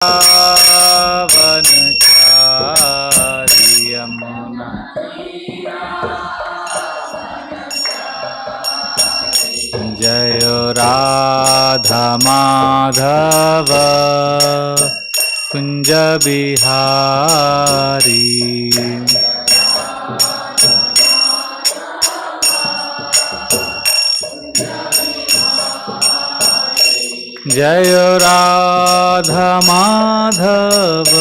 वनचारि यमुना जय राधा माधव कुंज बिहारी जय राधा माधव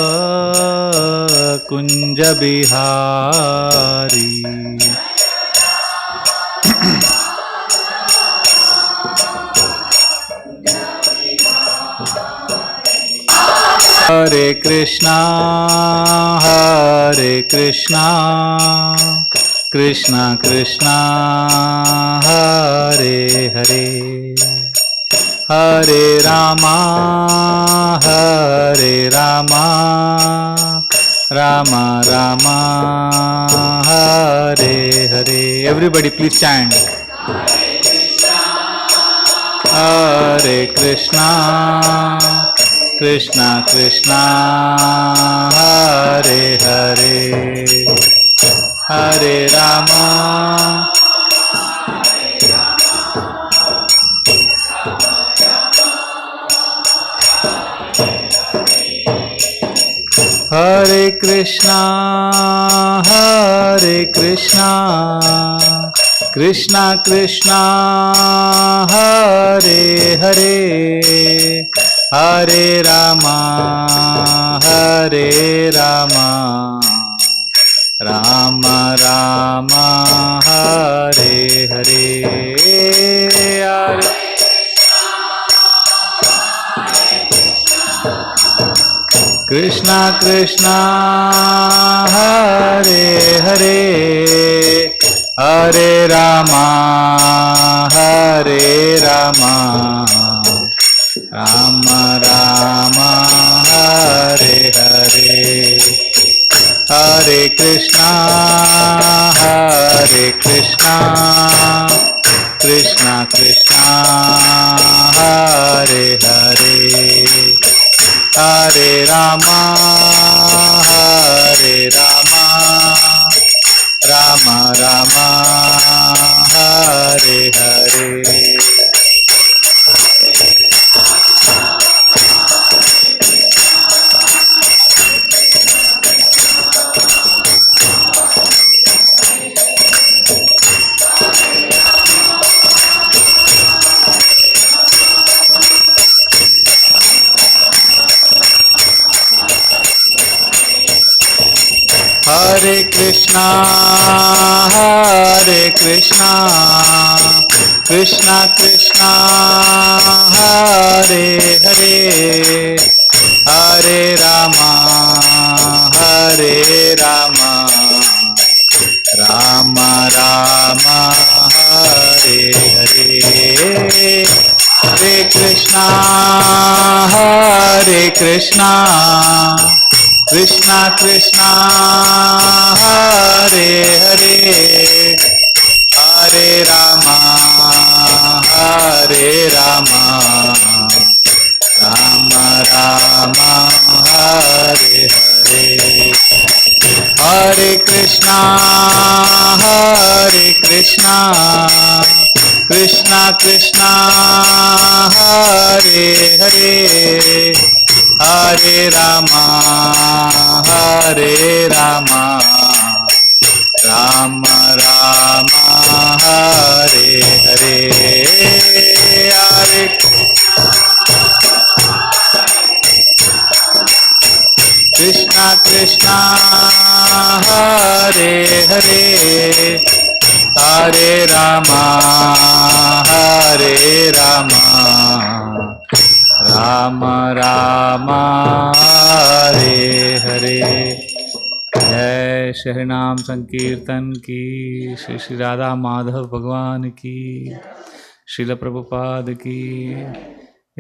कुंज बिहारी हरे Krishna Krishna Krishna Hare Hare Hare Rama Rama Rama Hare Hare. Everybody please chant. Hare Krishna Krishna Krishna Hare Hare Hare Rama Hare Krishna Krishna Krishna Hare Hare Hare Rama Rama Rama Hare Hare Hare Krishna Krishna Hare Hare Hare Rama Rama Rama Hare Hare Hare Krishna Krishna Krishna Hare Hare Hare Rama Rama Rama Hare Hare. Hare Krishna Krishna Krishna Hare Hare Hare Rama Rama Rama Hare Hare Hare Krishna Krishna Krishna Hare Hare Hare Rama Rama Rama Hare Hare Hare Krishna Krishna Krishna Hare Hare Hare Rama Rama Rama Hare Hare Hare Krishna Krishna Hare Hare Hare Rama Rama Rama Hare Hare. जय श्री नाम संकीर्तन की, श्री श्री राधा माधव भगवान की, श्रील प्रभुपाद की,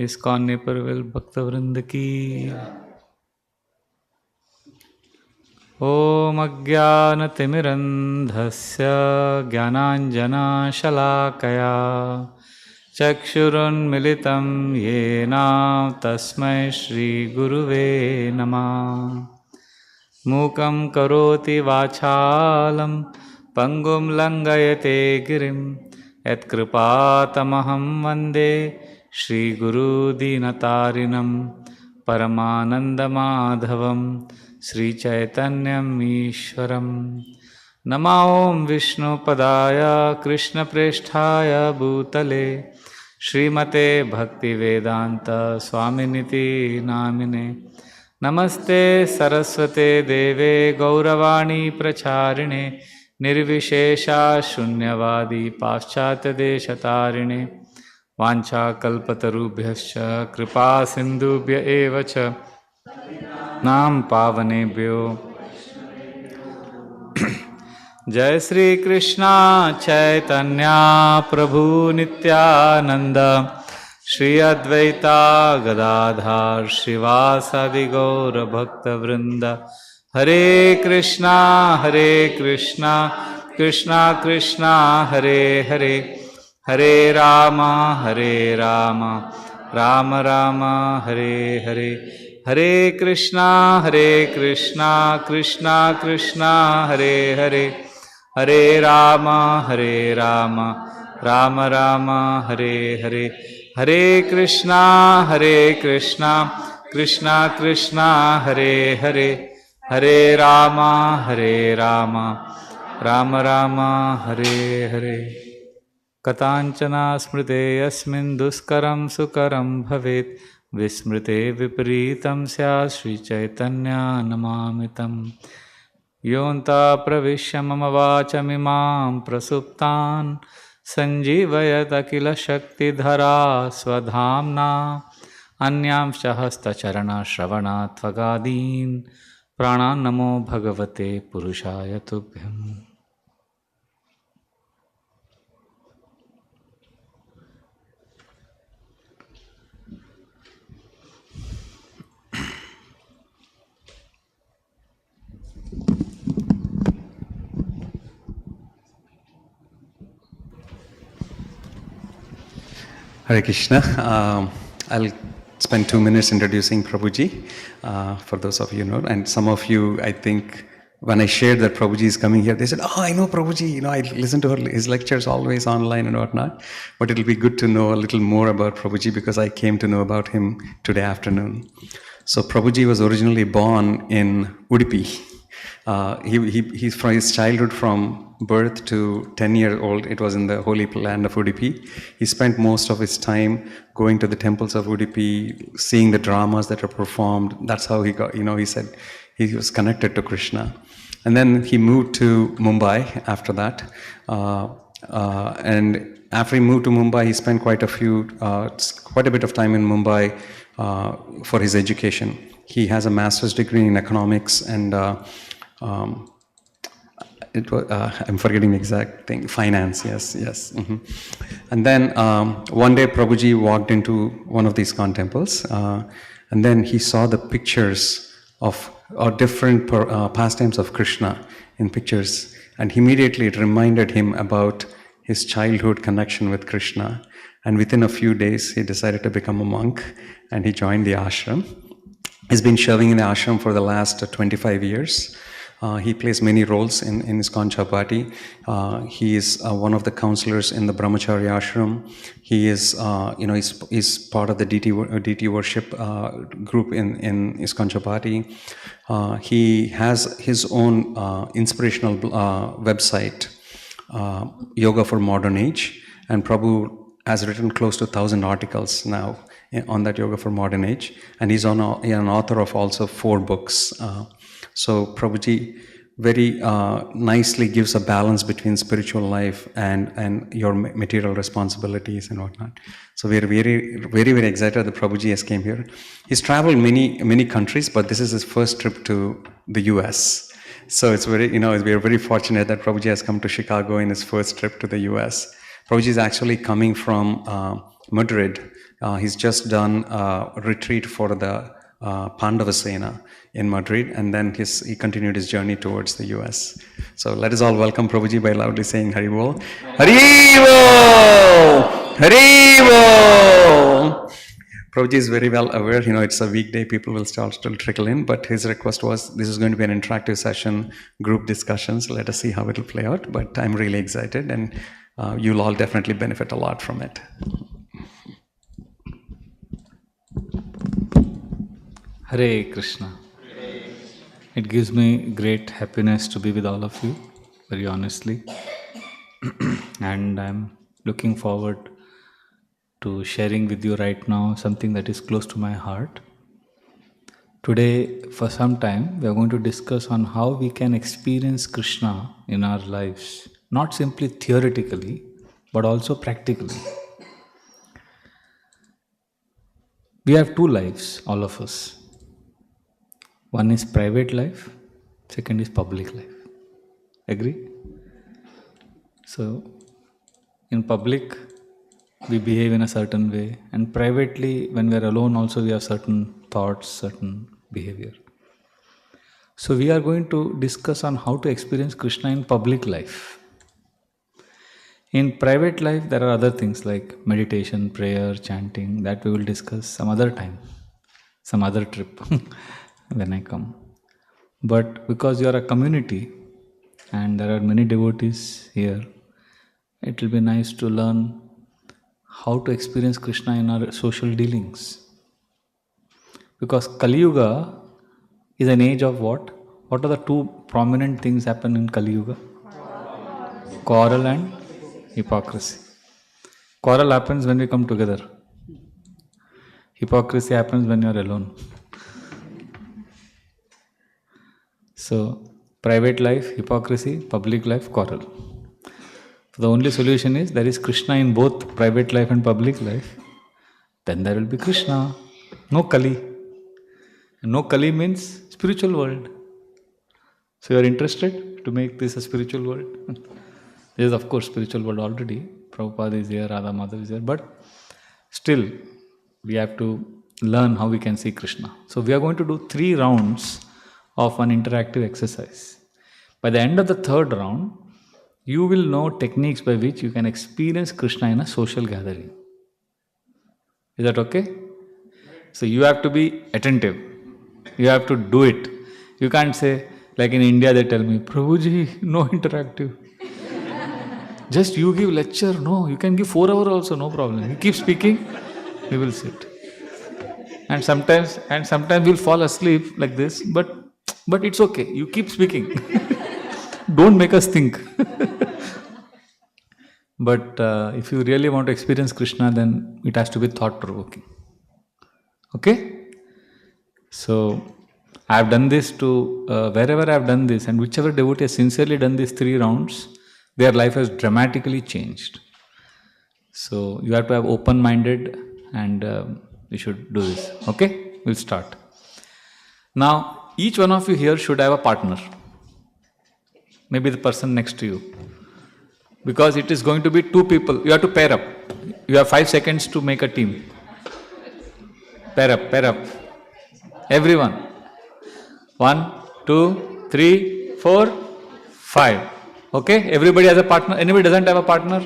ISKCON Naperville भक्तवृंद की. ओम अज्ञानतिमिरन्धस्य ज्ञानाञ्जनशलाकया चक्षुरुन्मिलितं येन तस्मै श्रीगुरुवे नमः। मूकं करोति वाचालं पङ्गुं लङ्घयते गिरिं यत्कृपातमहं वन्दे श्रीगुरुदीनतारिणं परमानन्दमाधवं श्रीचैतन्यम् ईश्वरम्। नमो ॐ विष्णुपदाय कृष्णप्रेष्ठाय भूतले श्रीमते भक्तिवेदान्त स्वामिनिति नामिने। नमस्ते सरस्वते देवे गौरवाणी प्रचारिणे निर्विशेषा शून्यवादी पाश्चात्यदेशतारिणे। वाञ्छाकल्पतरुभ्यश्च कृपा सिन्धुभ्य एव च नाम पावनेभ्यो। जय श्री कृष्णा चैतन्य प्रभु नित्यानंद श्री अद्वैता गदाधर श्रीवासादि गौर भक्त वृंद। हरे कृष्णा कृष्णा कृष्णा हरे हरे, हरे राम राम राम हरे हरे। हरे कृष्णा कृष्णा कृष्णा हरे हरे, हरे राम राम राम हरे हरे। हरे कृष्णा कृष्णा कृष्णा हरे हरे, हरे राम राम राम हरे हरे। कथांचना स्मृते यस्मिन् दुष्करं सुकरं भवेत् विस्मृते विपरीतं स्यात् श्रीचैतन्यं तम्। योऽन्तः प्रविश्य मम वाचमिमां प्रसुप्तान् सञ्जीवयत् अखिलशक्तिधरा स्वधाम्ना। अन्यांश्च हस्तचरणश्रवणात् त्वगादीन् प्राणान् नमो भगवते पुरुषाय तुभ्यम्। Hare Krishna. I'll spend 2 minutes introducing Prabhuji, for those of you who know. And some of you, I think, when I shared that Prabhuji is coming here, they said, "Oh, I know Prabhuji. I listen to his lectures always online and whatnot." But it'll be good to know a little more about Prabhuji because I came to know about him today afternoon. So Prabhuji was originally born in Udupi. He's from his childhood, from birth to 10 years old, it was in the holy land of Udupi. He spent most of his time going to the temples of Udupi, seeing the dramas that are performed. That's how he got, he said he was connected to Krishna. And then he moved to Mumbai after that. And after he moved to Mumbai, he spent quite a bit of time in Mumbai for his education. He has a master's degree in economics and I'm forgetting the exact thing. Finance, yes. Mm-hmm. And then one day Prabhuji walked into one of these ISKCON temples, and then he saw the pictures of different pastimes of Krishna in pictures, and immediately it reminded him about his childhood connection with Krishna. And within a few days, he decided to become a monk, and he joined the ashram. He's been serving in the ashram for the last 25 years. He plays many roles in ISKCON Chapati. He is one of the counselors in the Brahmacharya ashram. He is, he's part of the DT worship group in ISKCON Chapati. He has his own inspirational website, Yoga for Modern Age, and Prabhu has written close to 1,000 articles now on that Yoga for Modern Age, and he's an author of also 4 books. So Prabhuji very nicely gives a balance between spiritual life and your material responsibilities and whatnot. So we are very excited that Prabhuji has came here. He's traveled many countries, but this is his first trip to the US. So it's very, we are very fortunate that Prabhuji has come to Chicago in his first trip to the US. Prabhuji is actually coming from Madrid. He's just done a retreat for the Pandavasena in Madrid, and then he continued his journey towards the US. So let us all welcome Prabhuji by loudly saying Hari Bol. Hari Bol! Haribo! Prabhuji is very well aware, it's a weekday, people will start to trickle in, but his request was this is going to be an interactive session, group discussions. Let us see how it will play out, but I'm really excited and you'll all definitely benefit a lot from it. Hare Krishna. It gives me great happiness to be with all of you, very honestly. And I'm looking forward to sharing with you right now something that is close to my heart. Today, for some time, we are going to discuss on how we can experience Krishna in our lives, not simply theoretically, but also practically. We have two lives, all of us. One is private life, second is public life. Agree? So, in public, we behave in a certain way, and privately, when we are alone, also we have certain thoughts, certain behavior. So, we are going to discuss on how to experience Krishna in public life. In private life, there are other things like meditation, prayer, chanting, that we will discuss some other time, some other trip when I come. But because you are a community and there are many devotees here, it will be nice to learn how to experience Krishna in our social dealings. Because Kali Yuga is an age of what? What are the two prominent things happen in Kali Yuga? Quarrel and hypocrisy. Quarrel happens when we come together. Hypocrisy happens when you are alone. So, private life, hypocrisy, public life, quarrel. The only solution is there is Krishna in both private life and public life. Then there will be Krishna. No Kali. And no Kali means spiritual world. So you are interested to make this a spiritual world? There is of course spiritual world already. Prabhupada is here, Radha Madhav is here. But still, we have to learn how we can see Krishna. So we are going to do 3 rounds of an interactive exercise. By the end of the 3rd round, you will know techniques by which you can experience Krishna in a social gathering. Is that okay? So you have to be attentive. You have to do it. You can't say, like in India they tell me, Prabhuji, no interactive. Just you give lecture. No, you can give 4 hours also, no problem. You keep speaking, we will sit. And sometimes we'll fall asleep like this, but it's okay. You keep speaking. Don't make us think. But if you really want to experience Krishna, then it has to be thought-provoking. Okay? So, I have done this to, wherever I have done this, and whichever devotee has sincerely done these 3 rounds, their life has dramatically changed. So, you have to have open-minded and we should do this. Okay? We'll start. Now, each one of you here should have a partner. Maybe the person next to you. Because it is going to be 2 people. You have to pair up. You have 5 seconds to make a team. Pair up. Everyone. 1, 2, 3, 4, 5. Okay? Everybody has a partner. Anybody doesn't have a partner?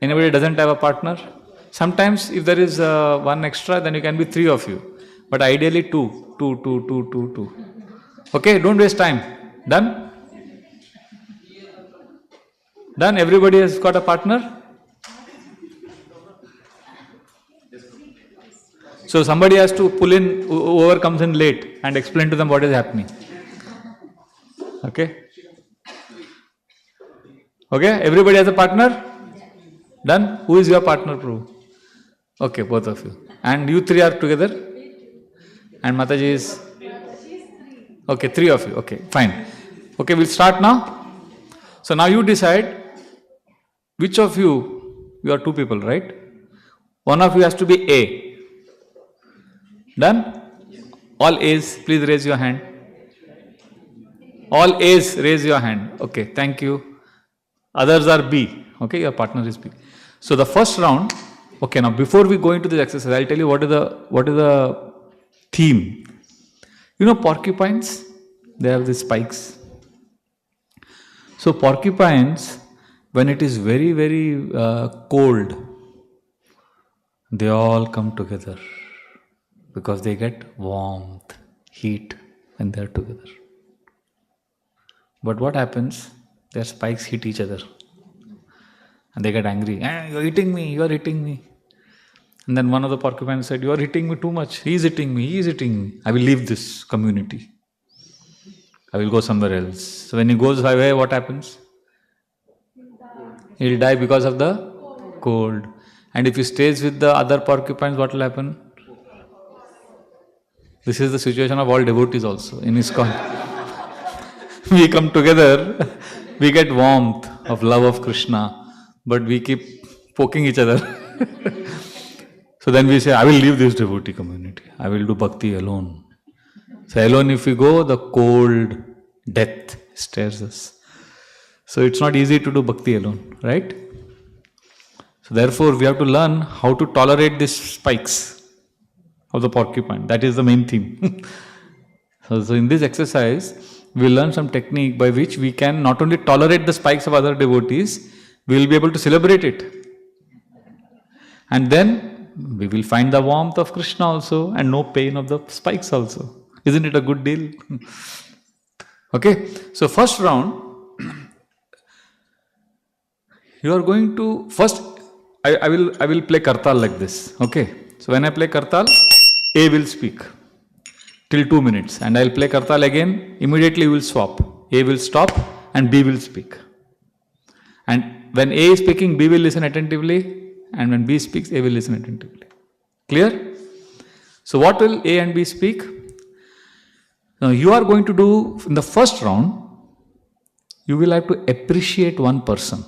Anybody doesn't have a partner? Sometimes if there is one extra, then you can be 3 of you. But ideally 2. Okay? Don't waste time. Done? Done? Everybody has got a partner? So somebody has to pull in whoever comes in late and explain to them what is happening. Okay? Okay? Everybody has a partner? Done? Who is your partner, Prabhu? Okay, both of you. And you 3 are together? And Mataji is? Okay, 3 of you. Okay, fine. Okay, we'll start now. So now you decide which of you are 2 people, right? One of you has to be A. Done? All A's, please raise your hand. All A's, raise your hand. Okay, thank you. Others are B. Okay, your partner is B. So the first round, okay, now before we go into this exercise, I'll tell you what is the theme. You know porcupines? They have these spikes. So porcupines, When it is very, very cold, they all come together because they get warmth, heat when they are together. But what happens? Their spikes hit each other and they get angry. You're hitting me, you're hitting me. And then one of the porcupines said, you are hitting me too much. He's hitting me, he's hitting me. I will leave this community. I will go somewhere else. So when he goes away, what happens? He'll die because of the cold. And if he stays with the other porcupines, what will happen? This is the situation of all devotees also in ISKCON. We come together, we get warmth of love of Krishna, but we keep poking each other. So then we say, I will leave this devotee community. I will do bhakti alone. So alone if we go, the cold death stares us. So it's not easy to do bhakti alone, right? So therefore we have to learn how to tolerate these spikes of the porcupine. That is the main theme. So in this exercise, we learn some technique by which we can not only tolerate the spikes of other devotees, we will be able to celebrate it. And then we will find the warmth of Krishna also and no pain of the spikes also. Isn't it a good deal? Okay, so first round, you are going to, first I will play Kartal like this. Okay, so when I play Kartal, A will speak till 2 minutes and I will play Kartal again, immediately we will swap. A will stop and B will speak. And when A is speaking, B will listen attentively, and when B speaks, A will listen attentively. Clear? So what will A and B speak? Now you are going to do, in the first round, you will have to appreciate one person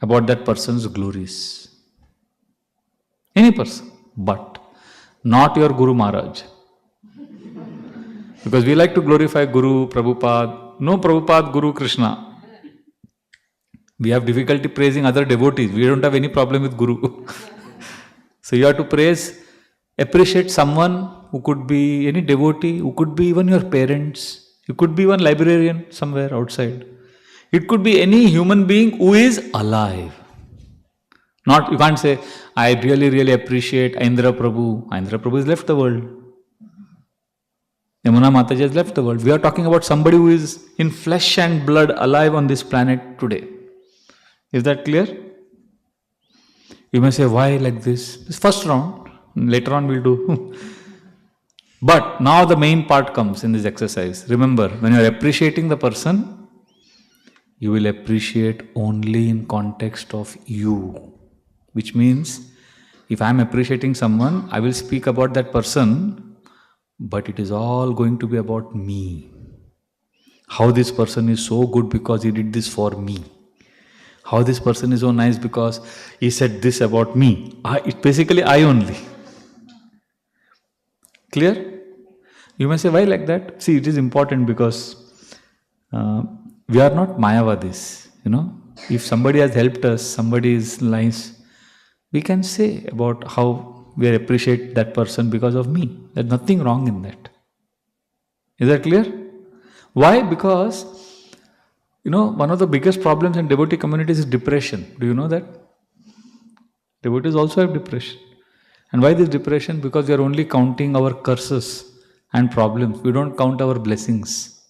about that person's glories. Any person, but not your Guru Maharaj. Because we like to glorify Guru, Prabhupada. No Prabhupada, Guru, Krishna. We have difficulty praising other devotees. We don't have any problem with Guru. So you have to praise, appreciate someone who could be any devotee, who could be even your parents. You could be one librarian somewhere outside. It could be any human being who is alive. Not, you can't say, I really, really appreciate Indra Prabhu. Indra Prabhu has left the world. Yamuna Mataji has left the world. We are talking about somebody who is in flesh and blood alive on this planet today. Is that clear? You may say, why like this? This first round, later on we'll do. But now the main part comes in this exercise. Remember, when you are appreciating the person, you will appreciate only in context of you. Which means, if I am appreciating someone, I will speak about that person, but it is all going to be about me. How this person is so good because he did this for me. How this person is so nice because he said this about me. It's basically I only. Clear? You may say, why like that? See, it is important because we are not Mayavadis. If somebody has helped us, somebody is nice, we can say about how we appreciate that person because of me. There's nothing wrong in that. Is that clear? Why? Because one of the biggest problems in devotee communities is depression. Do you know that? Devotees also have depression. And why this depression? Because we are only counting our curses and problems. We don't count our blessings.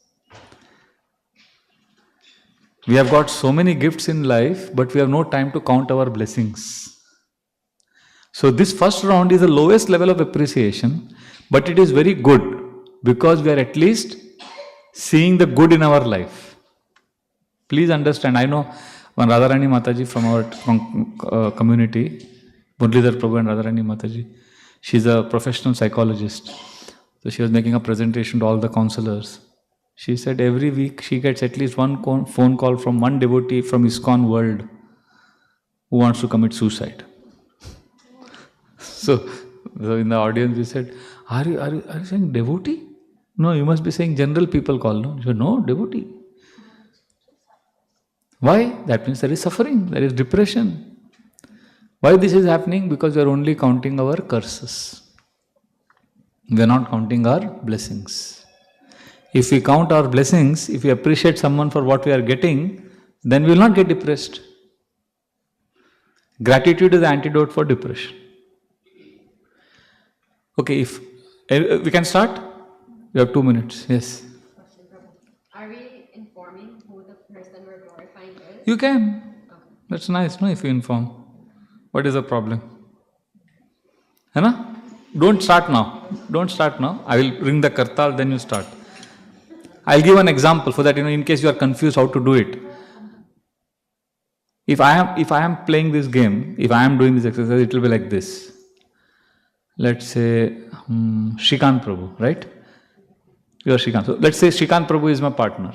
We have got so many gifts in life, but we have no time to count our blessings. So this first round is the lowest level of appreciation, but it is very good because we are at least seeing the good in our life. Please understand, I know one Radharani Mataji from our community, Murlidhar Prabhu and Radharani Mataji, she's a professional psychologist. So she was making a presentation to all the counselors. She said every week she gets at least one phone call from one devotee from ISKCON world who wants to commit suicide. So in the audience we said, are you saying devotee? No, you must be saying general people call. No, she said, no, devotee. Why? That means there is suffering, there is depression. Why this is happening? Because we are only counting our curses. We are not counting our blessings. If we count our blessings, if we appreciate someone for what we are getting, then we will not get depressed. Gratitude is the antidote for depression. Okay, if we can start? We have 2 minutes. Yes. Question, Prabhu. Are we informing who the person we're glorifying is? You can. Okay. That's nice, no? If you inform. What is the problem? Hai na? Don't start now. Don't start now. I will ring the kartal, then you start. I'll give an example for that, in case you are confused how to do it. If I am playing this game, if I am doing this exercise, it will be like this. Let's say Shrikant Prabhu, right? You are Shrikant. So let's say Shrikant Prabhu is my partner.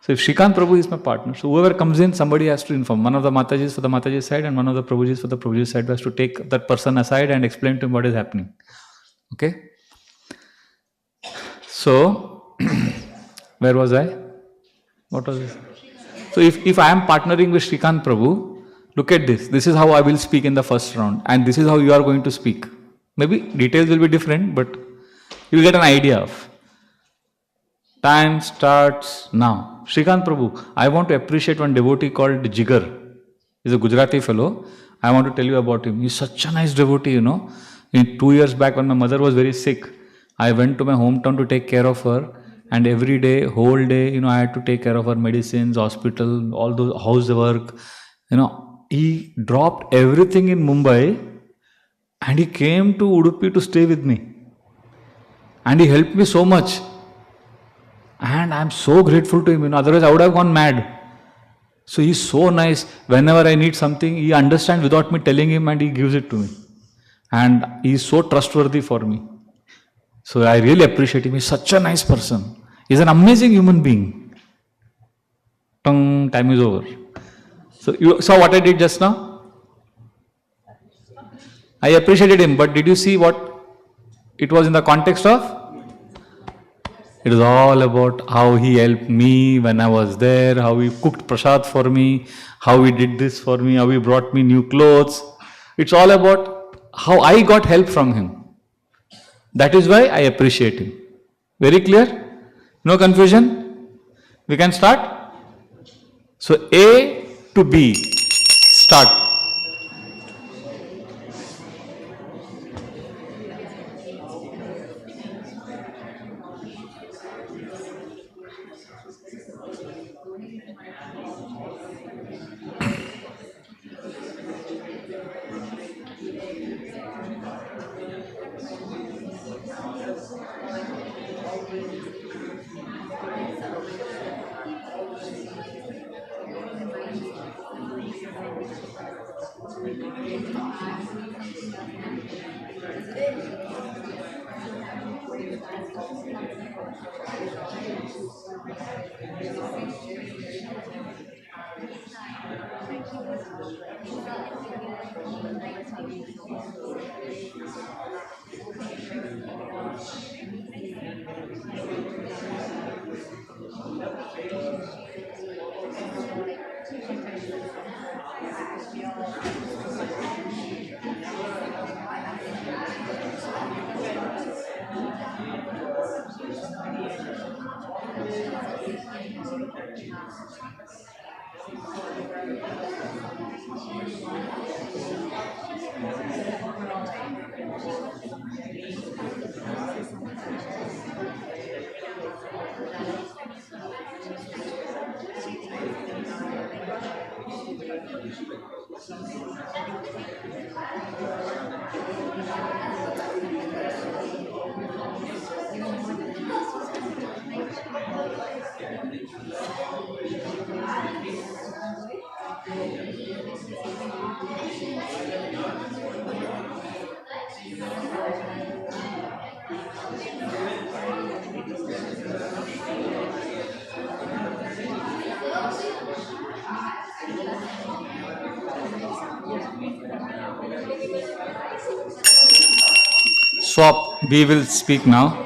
So if Shrikant Prabhu is my partner, so whoever comes in, somebody has to inform. One of the Matajis for the Mataji side and one of the Prabhujis for the Prabhuji side has to take that person aside and explain to him what is happening. Okay? So, where was I? What was this? So if I am partnering with Shrikant Prabhu, look at this. This is how I will speak in the first round and this is how you are going to speak. Maybe details will be different, but you will get an idea of. Time starts now. Shrikant Prabhu, I want to appreciate one devotee called Jigar. He's a Gujarati fellow. I want to tell you about him. He's such a nice devotee, In 2 years back when my mother was very sick, I went to my hometown to take care of her. And every day, whole day, I had to take care of her medicines, hospital, all those housework. He dropped everything in Mumbai and he came to Udupi to stay with me. And he helped me so much. And I'm so grateful to him. Otherwise, I would have gone mad. So he's so nice. Whenever I need something, he understands without me telling him and he gives it to me. And he's so trustworthy for me. So I really appreciate him. He's such a nice person. He's an amazing human being. Time is over. So you saw what I did just now? I appreciated him, but did you see what it was in the context of? It is all about how he helped me when I was there, how he cooked prasad for me, how he did this for me, how he brought me new clothes. It's all about how I got help from him. That is why I appreciate him. Very clear? No confusion? We can start? So A to B. Start. Swap. We will speak now.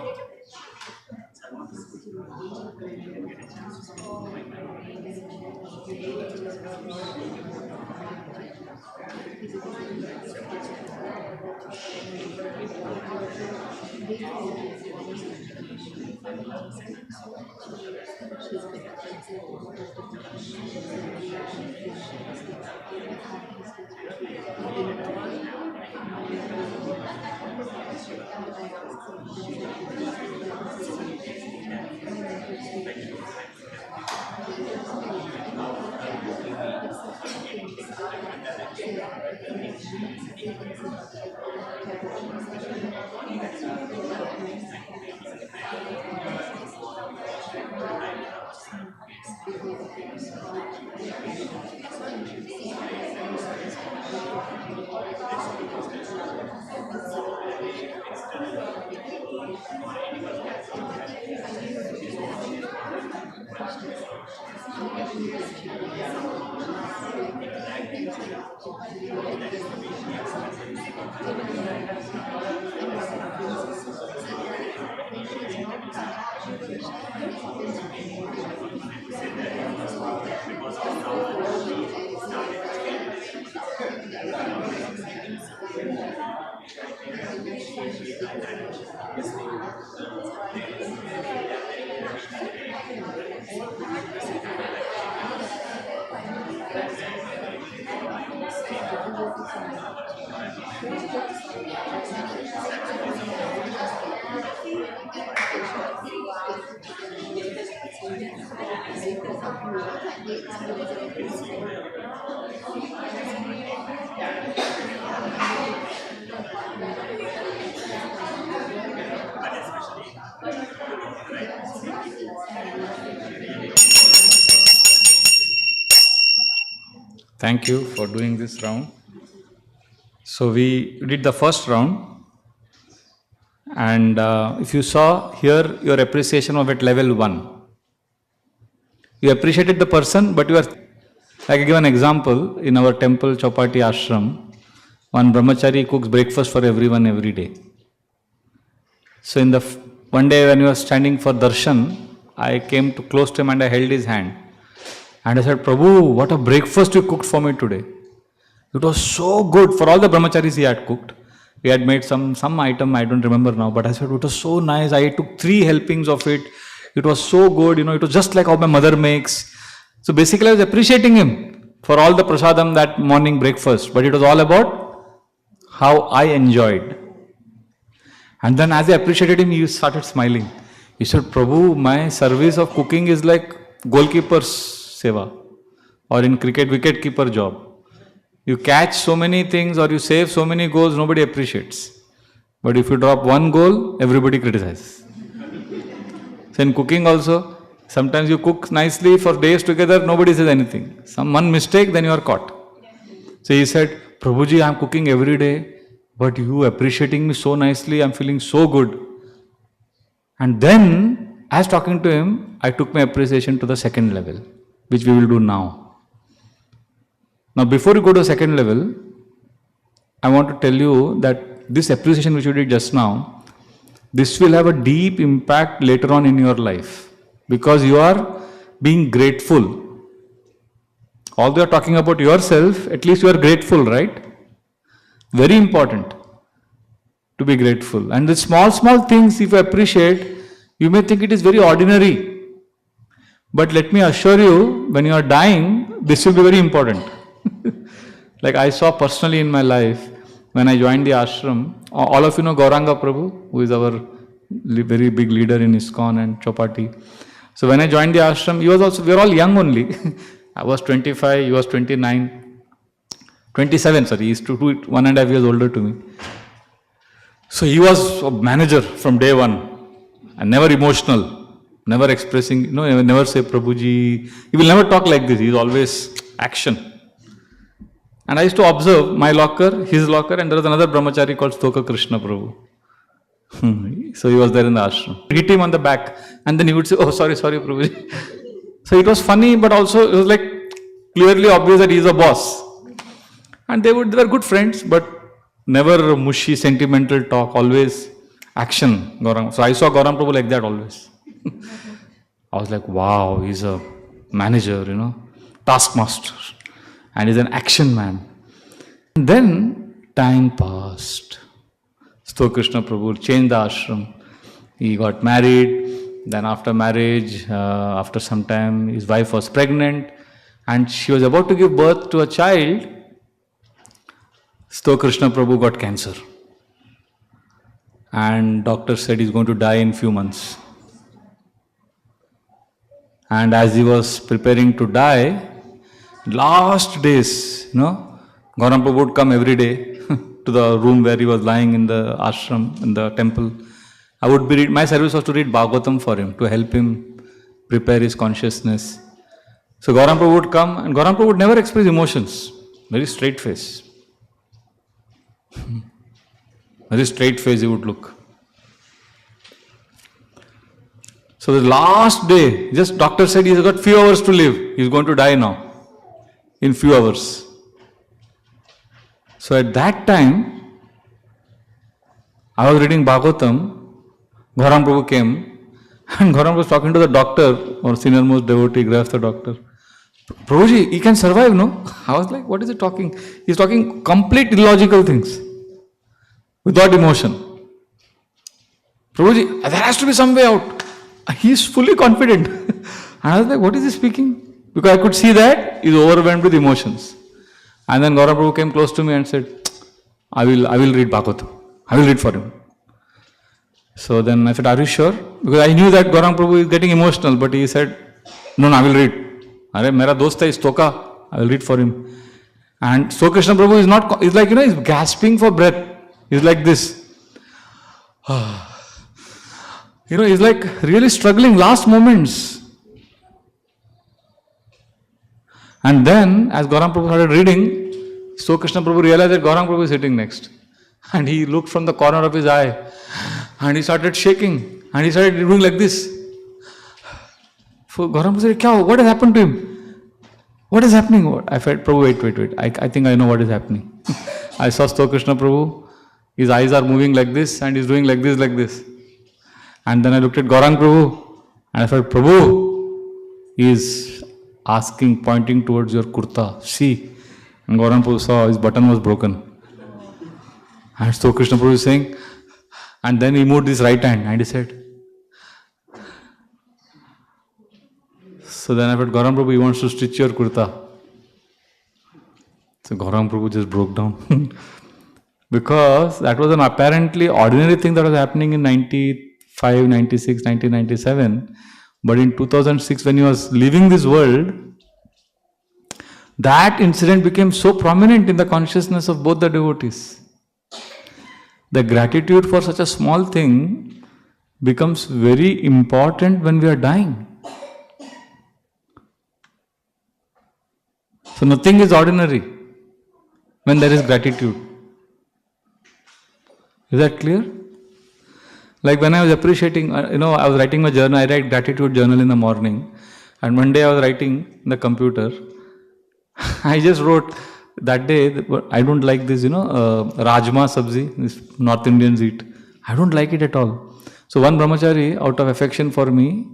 Thank you for doing this round. So we did the first round, and if you saw here, your appreciation of at level 1. You appreciated the person, but you are, like I give an example, in our temple Chopati ashram, one brahmachari cooks breakfast for everyone every day. So in the one day when we were standing for darshan, I came to close to him and I held his hand. And I said, Prabhu, what a breakfast you cooked for me today. It was so good. For all the brahmacharis he had cooked. We had made some item, I don't remember now, but I said, it was so nice. I took 3 helpings of it. It was so good, it was just like how my mother makes. So basically I was appreciating him for all the prasadam that morning breakfast. But it was all about how I enjoyed. And then as I appreciated him, he started smiling. He said, Prabhu, my service of cooking is like goalkeeper's seva, or in cricket, wicket-keeper job. You catch so many things or you save so many goals, nobody appreciates. But if you drop one goal, everybody criticizes. So in cooking also, sometimes you cook nicely for days together, nobody says anything. One mistake, then you are caught. So he said, Prabhuji, I am cooking every day, but you appreciating me so nicely, I am feeling so good. And then, as talking to him, I took my appreciation to the second level, which we will do now. Now, before you go to the second level, I want to tell you that this appreciation which you did just now, this will have a deep impact later on in your life, because you are being grateful. Although you are talking about yourself, at least you are grateful, right? Very important to be grateful. And the small things, if you appreciate, you may think it is very ordinary. But let me assure you, when you are dying, this will be very important. Like I saw personally in my life, when I joined the ashram, all of you know Gauranga Prabhu, who is our very big leader in ISKCON and Chopati. So when I joined the ashram, he was also, we were all young only. I was 25, he was 29, 27, sorry, he's 1.5 years older to me. So he was a manager from day one, and never emotional, never expressing, never say Prabhuji. He will never talk like this, he is always action. And I used to observe my locker, his locker, and there was another brahmachari called Stoka Krishna Prabhu. So he was there in the ashram. Hit him on the back, and then he would say, oh, sorry, Prabhuji. So it was funny, but also it was like clearly obvious that he is a boss. And they were good friends, but never mushy, sentimental talk, always action. So I saw Gauranga Prabhu like that always. I was like, wow, he's a manager, taskmaster. And he's an action man. And then time passed. Stoka Krishna Prabhu changed the ashram. He got married, then after marriage, after some time, his wife was pregnant and she was about to give birth to a child. So Krishna Prabhu got cancer. And doctor said he's going to die in few months. And as he was preparing to die, last days, Gauram Prabhu would come every day to the room where he was lying in the ashram, in the temple. My service was to read Bhagavatam for him, to help him prepare his consciousness. So Gauram Prabhu would come, and Gauram Prabhu would never express emotions. Very straight face. Very straight face he would look. So the last day, just doctor said he's got few hours to live. He's going to die now, in few hours. So at that time, I was reading Bhagavatam, Gauram Prabhu came, and Gauram was talking to the doctor, or senior most devotee, Grihastha doctor. Prabhuji, he can survive, no? I was like, what is he talking? He's talking complete illogical things, without emotion. Prabhuji, there has to be some way out. He's fully confident. And I was like, what is he speaking? Because I could see that he's overwhelmed with emotions. And then Gauram Prabhu came close to me and said, I will read Bhagavatam. I will read for him. So then I said, are you sure? Because I knew that Gauram Prabhu is getting emotional, but he said, no, I will read. Arey, mera dost hai Stoka, I will read for him. And so Krishna Prabhu is not, he's like, he's gasping for breath. He's like this. He's like really struggling last moments. And then, as Gauram Prabhu started reading, so Krishna Prabhu realized that Gauram Prabhu is sitting next. And he looked from the corner of his eye and he started shaking and he started doing like this. So Gauram Prabhu said, Kya, what has happened to him? What is happening? I felt, Prabhu, wait. I think I know what is happening. I saw Sto Krishna Prabhu, his eyes are moving like this and he's doing like this. And then I looked at Gaurang Prabhu and I felt, Prabhu, he is asking, pointing towards your kurta. See. And Gaurang Prabhu saw his button was broken. And so Krishna Prabhu is saying, and then he moved his right hand and he said. So then I felt, Gaurang Prabhu, he wants to stitch your kurta. So Gaurang Prabhu just broke down. Because that was an apparently ordinary thing that was happening in 95, 96, 1997. But in 2006, when he was leaving this world, that incident became so prominent in the consciousness of both the devotees. The gratitude for such a small thing becomes very important when we are dying. So nothing is ordinary when there is gratitude. Is that clear? Like when I was appreciating, I was writing my journal, I write gratitude journal in the morning. And one day I was writing in the computer. I just wrote that day, I don't like this, rajma sabzi, this North Indians eat. I don't like it at all. So one brahmachari, out of affection for me,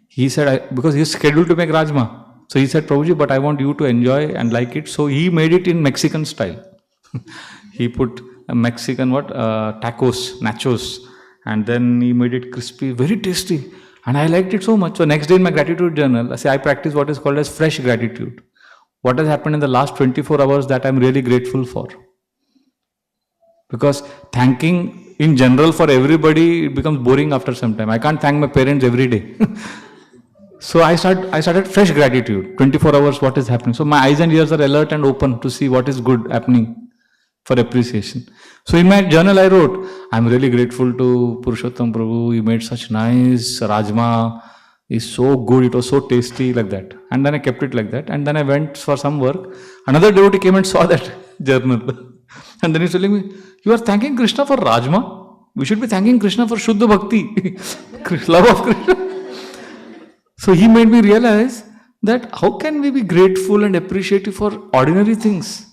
he said, because he's scheduled to make rajma. So he said, Prabhuji, but I want you to enjoy and like it. So he made it in Mexican style. He put a Mexican tacos, nachos. And then he made it crispy, very tasty. And I liked it so much. So next day in my gratitude journal, I practice what is called as fresh gratitude. What has happened in the last 24 hours that I'm really grateful for. Because thanking in general for everybody, it becomes boring after some time. I can't thank my parents every day. So I started fresh gratitude, 24 hours what is happening. So my eyes and ears are alert and open to see what is good happening for appreciation. So in my journal I wrote, I'm really grateful to Purushottam Prabhu, he made such nice rajma, it's so good, it was so tasty, like that. And then I kept it like that. And then I went for some work. Another devotee came and saw that journal. And then he's telling me, you are thanking Krishna for rajma? We should be thanking Krishna for Shuddha Bhakti, love of Krishna. So he made me realize that how can we be grateful and appreciative for ordinary things?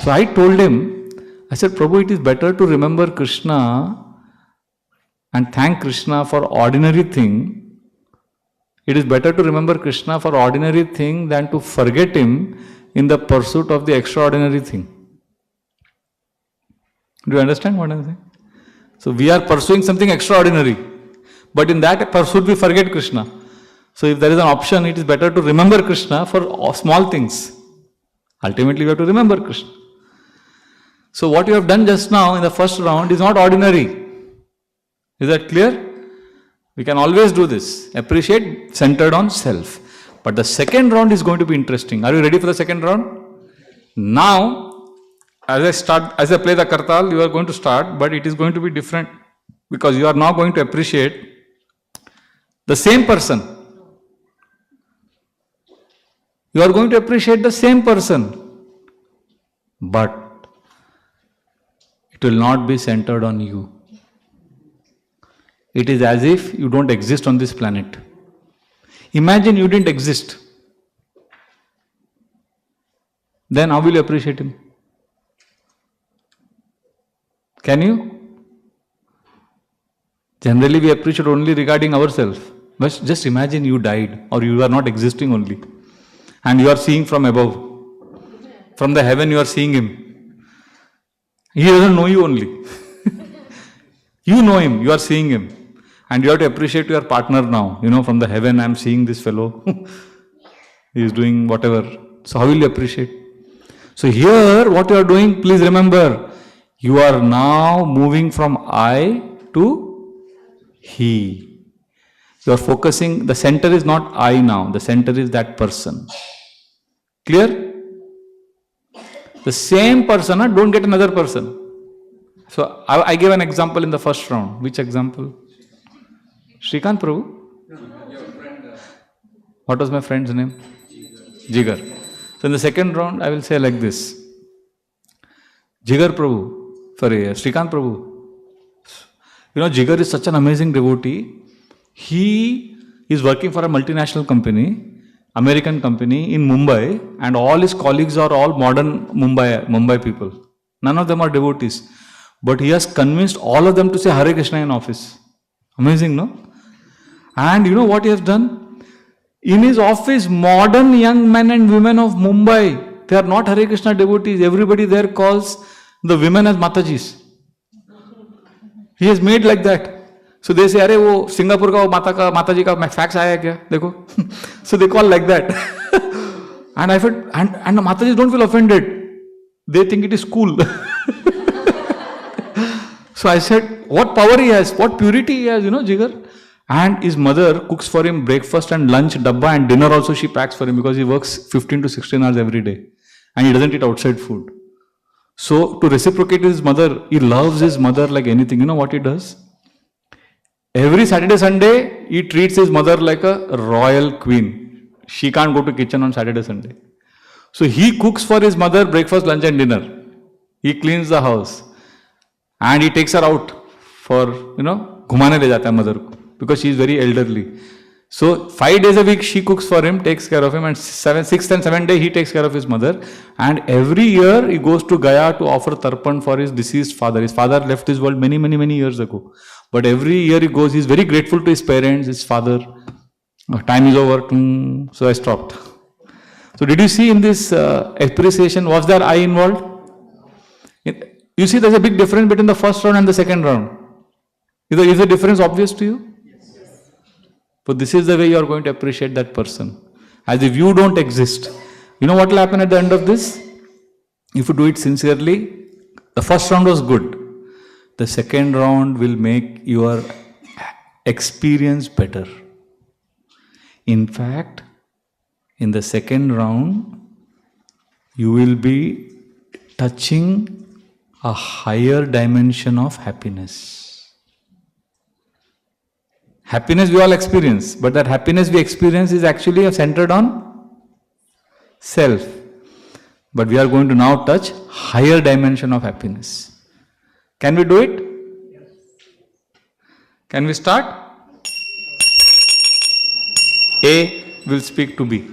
So I told him, I said, Prabhu, it is better to remember Krishna and thank Krishna for ordinary thing. It is better to remember Krishna for ordinary thing than to forget him in the pursuit of the extraordinary thing. Do you understand what I am saying? So we are pursuing something extraordinary. But in that pursuit we forget Krishna. So if there is an option, it is better to remember Krishna for small things. Ultimately we have to remember Krishna. So what you have done just now in the first round is not ordinary. Is that clear? We can always do this. Appreciate centered on self. But the second round is going to be interesting. Are you ready for the second round? Now, as I play the kartal, you are going to start, but it is going to be different because you are now going to appreciate the same person. You are going to appreciate the same person, but it will not be centered on you. It is as if you don't exist on this planet. Imagine you didn't exist. Then how will you appreciate him? Can you? Generally we appreciate only regarding ourselves. But just imagine you died or you are not existing only. And you are seeing from above. From the heaven you are seeing him. He doesn't know you only. You know him, you are seeing him. And you have to appreciate your partner now. From the heaven I am seeing this fellow. He is doing whatever. So how will you appreciate? So here what you are doing, please remember, you are now moving from I to he. You are focusing, the center is not I now, the center is that person. Clear? The same person, don't get another person. So I gave an example in the first round. Which example? Shrikant Prabhu? What was my friend's name? Jigar. So in the second round, I will say like this. Jigar Prabhu, Shrikant Prabhu. Jigar is such an amazing devotee. He is working for a multinational company, American company in Mumbai, and all his colleagues are all modern Mumbai people. None of them are devotees. But he has convinced all of them to say Hare Krishna in office. Amazing, no? And you know what he has done? In his office, modern young men and women of Mumbai, they are not Hare Krishna devotees. Everybody there calls the women as Matajis. He has made like that. So they say, अरे वो Singapore का वो माताजी का fax आया क्या देखो. So they call like that. And I felt, and the Matajis don't feel offended. They think it is cool. So I said, what power he has, what purity he has, Jigar. And his mother cooks for him breakfast and lunch, dabba, and dinner also she packs for him because he works 15 to 16 hours every day. And he doesn't eat outside food. So to reciprocate his mother, he loves his mother like anything. You know what he does? Every Saturday, Sunday, he treats his mother like a royal queen. She can't go to kitchen on Saturday, Sunday. So he cooks for his mother breakfast, lunch and dinner. He cleans the house. And he takes her out for, घुमाने ले जाता है mother को. Because she is very elderly. So 5 days a week she cooks for him, takes care of him, and 6th and 7th day he takes care of his mother. And every year he goes to Gaya to offer tarpan for his deceased father. His father left this world many years ago. But every year he goes, he is very grateful to his parents, his father. Time is over, so I stopped. So did you see in this appreciation, was there I involved? You see there's a big difference between the first round and the second round. Is the difference obvious to you? Yes. But this is the way you are going to appreciate that person. As if you don't exist. You know what will happen at the end of this? If you do it sincerely, the first round was good. The second round will make your experience better. In fact, in the second round, you will be touching a higher dimension of happiness. Happiness we all experience, but that happiness we experience is actually centered on self. But we are going to now touch higher dimension of happiness. Can we do it? Yes. Can we start? A will speak to B.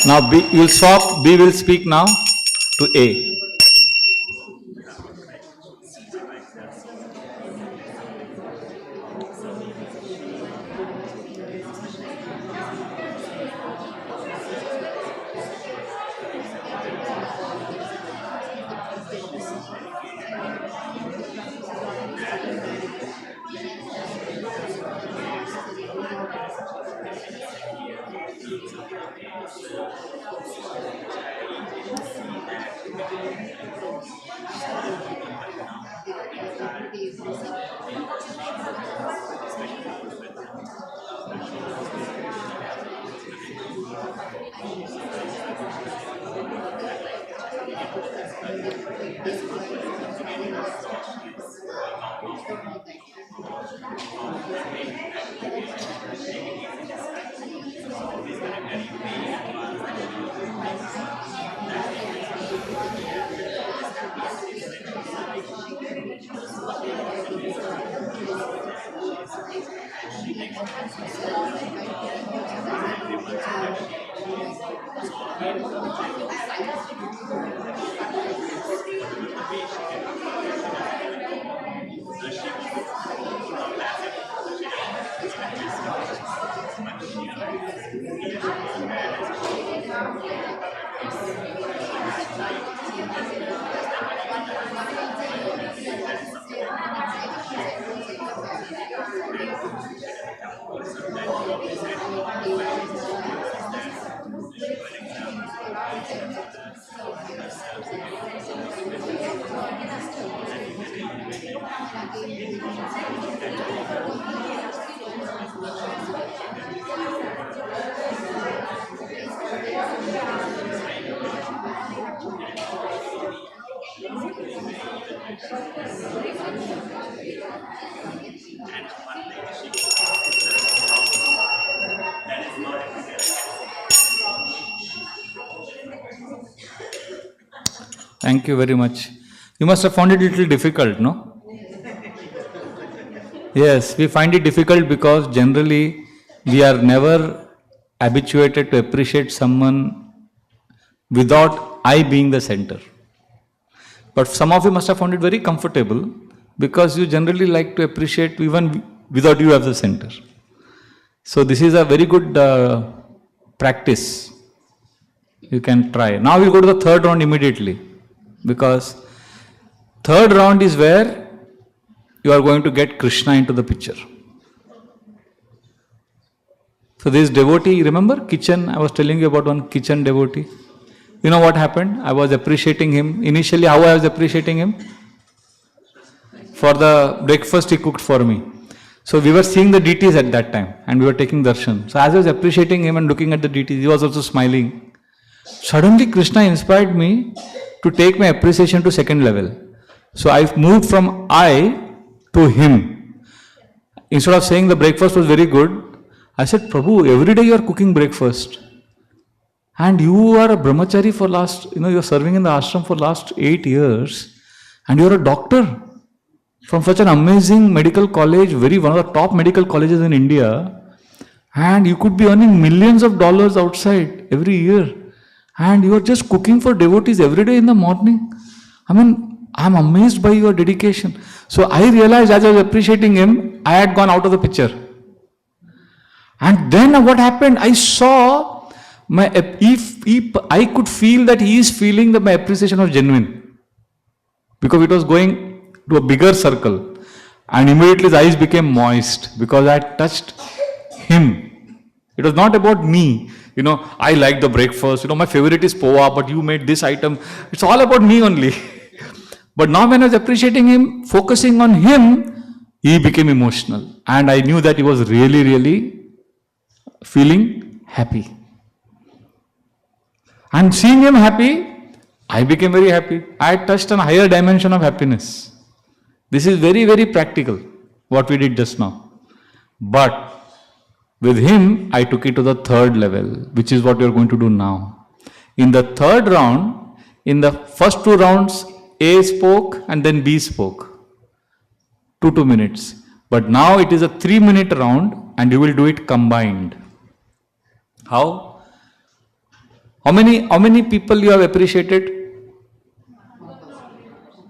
Now B, you'll swap, B will speak now to A. Thank you very much. You must have found it a little difficult, no? Yes, we find it difficult because generally we are never habituated to appreciate someone without I being the center. But some of you must have found it very comfortable because you generally like to appreciate even without you as the center. So this is a very good practice. You can try. Now we'll go to the third round immediately, because third round is where you are going to get Krishna into the picture. So this devotee, remember kitchen, I was telling you about one kitchen devotee. You know what happened? I was appreciating him. Initially, how I was appreciating him? For the breakfast he cooked for me. So we were seeing the deities at that time and we were taking darshan. So as I was appreciating him and looking at the deities, he was also smiling. Suddenly Krishna inspired me to take my appreciation to second level. So I moved from I to him. Instead of saying the breakfast was very good, I said, Prabhu, every day you are cooking breakfast. And you are a brahmachari for you're serving in the ashram for last 8 years, and you're a doctor from such an amazing medical college, one of the top medical colleges in India, and you could be earning millions of dollars outside every year, and you are just cooking for devotees every day in the morning. I mean, I'm amazed by your dedication. So I realized as I was appreciating him, I had gone out of the picture. And then what happened? I saw I could feel that he is feeling that my appreciation was genuine, because it was going to a bigger circle, and immediately his eyes became moist because I touched him. It was not about me. I like the breakfast. My favorite is poha, but you made this item. It's all about me only. But now when I was appreciating him, focusing on him, he became emotional, and I knew that he was really, really feeling happy. And seeing him happy, I became very happy. I touched a higher dimension of happiness. This is very, very practical, what we did just now. But with him, I took it to the third level, which is what we are going to do now. In the third round, in the first 2 rounds, A spoke and then B spoke. 2 minutes. But now it is a 3-minute round, and you will do it combined. How? How many people you have appreciated?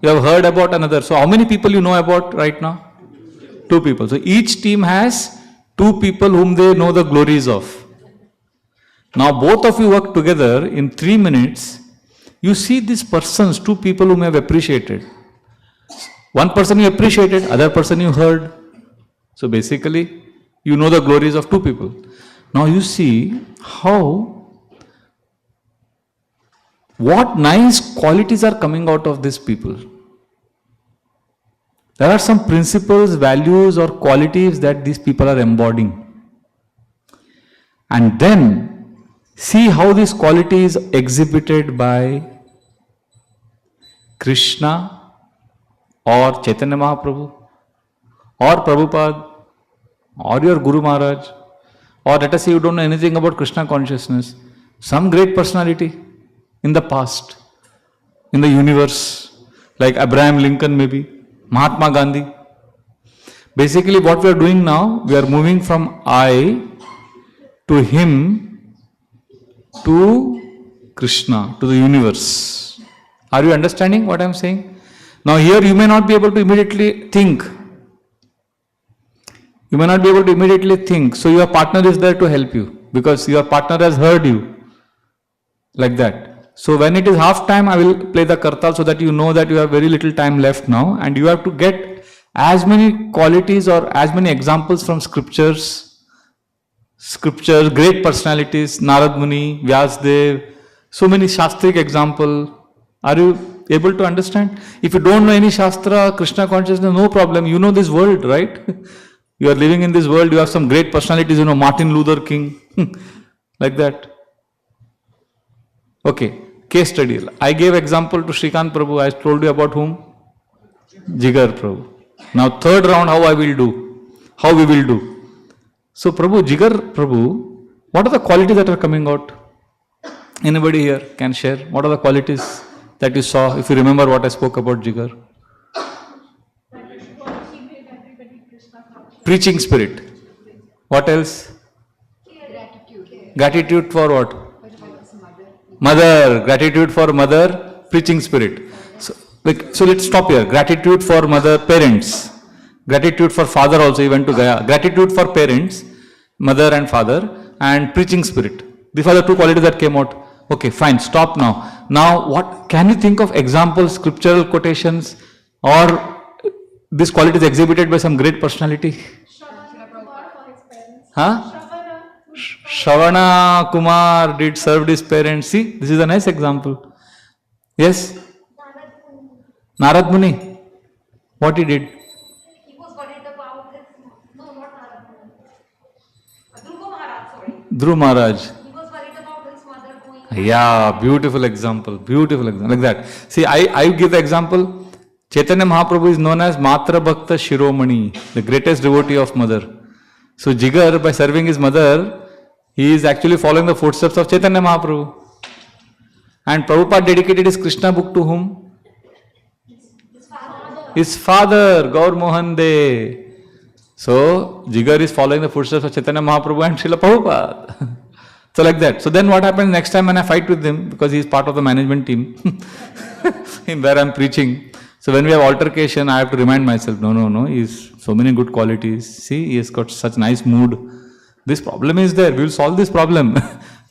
You have heard about another. So how many people you know about right now? 2 people. So each team has 2 people whom they know the glories of. Now both of you work together in 3 minutes. You see these persons, 2 people whom you have appreciated. One person you appreciated, other person you heard. So basically, you know the glories of 2 people. Now you see what nice qualities are coming out of these people. There are some principles, values or qualities that these people are embodying. And then see how this quality is exhibited by Krishna or Chaitanya Mahaprabhu or Prabhupada or your Guru Maharaj, or let us say you don't know anything about Krishna consciousness, some great personality in the past, in the universe, like Abraham Lincoln maybe, Mahatma Gandhi. Basically what we are doing now, we are moving from I to him to Krishna, to the universe. Are you understanding what I am saying? Now here you may not be able to immediately think. You may not be able to immediately think. So your partner is there to help you, because your partner has heard you. Like that. So when it is half time, I will play the kartal so that you know that you have very little time left now, and you have to get as many qualities or as many examples from scriptures, great personalities, Narad Muni, Vyasdev, so many Shastric example. Are you able to understand? If you don't know any Shastra, Krishna consciousness, no problem. You know this world, right? You are living in this world, you have some great personalities, Martin Luther King, like that. Okay, case study. I gave example to Srikant Prabhu. I told you about whom? Jigar Prabhu. Now third round, how we will do. So Prabhu, Jigar Prabhu, what are the qualities that are coming out? Anybody here can share? What are the qualities that you saw, if you remember what I spoke about Jigar? Preaching spirit. What else? Gratitude for what? Mother. Gratitude for mother. Preaching spirit. So let's stop here. Gratitude for mother, parents. Gratitude for father also, he went to Gaya. Gratitude for parents, mother and father, and preaching spirit. These are the 2 qualities that came out. Okay, fine, stop now. Now, what can you think of examples, scriptural quotations, or this quality is exhibited by some great personality? Shravana Kumar did serve his parents. See, this is a nice example. Yes? Narad Muni. What he did? He was worried about his, no, not Narad Muni. Dhruv Maharaj. He was worried about his mother going. Yeah, beautiful example, like that. See, I give the example. Chaitanya Mahaprabhu is known as Matra Bhakta Shiromani, the greatest devotee of mother. So Jigar, by serving his mother, He is actually following the footsteps of Chaitanya Mahaprabhu. And Prabhupada dedicated his Krishna book to whom? His father, Gaur Mohan De. So, Jigar is following the footsteps of Chaitanya Mahaprabhu and Srila Prabhupada. So like that. So then what happens next time when I fight with him, because he is part of the management team, where I am preaching. So when we have altercation, I have to remind myself, no, he has so many good qualities. See, he has got such nice mood. This problem is there, we will solve this problem.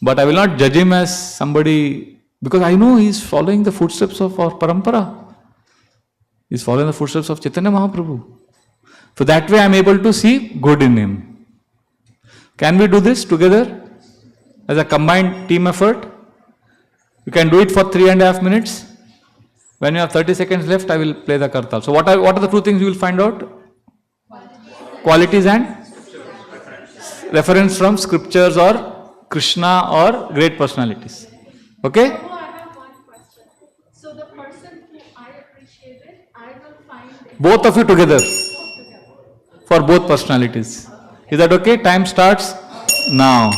But I will not judge him as somebody, because I know he is following the footsteps of our parampara. He is following the footsteps of Chaitanya Mahaprabhu. So that way I am able to see good in him. Can we do this together? As a combined team effort? You can do it for 3.5 minutes. When you have 30 seconds left, I will play the kartal. So what are the two things you will find out? Qualities and reference from scriptures or Krishna or great personalities. Okay? Prabhu, I have one question. So the person who I appreciated, I will find Both of you together together. for both personalities. Is that okay? Time starts now.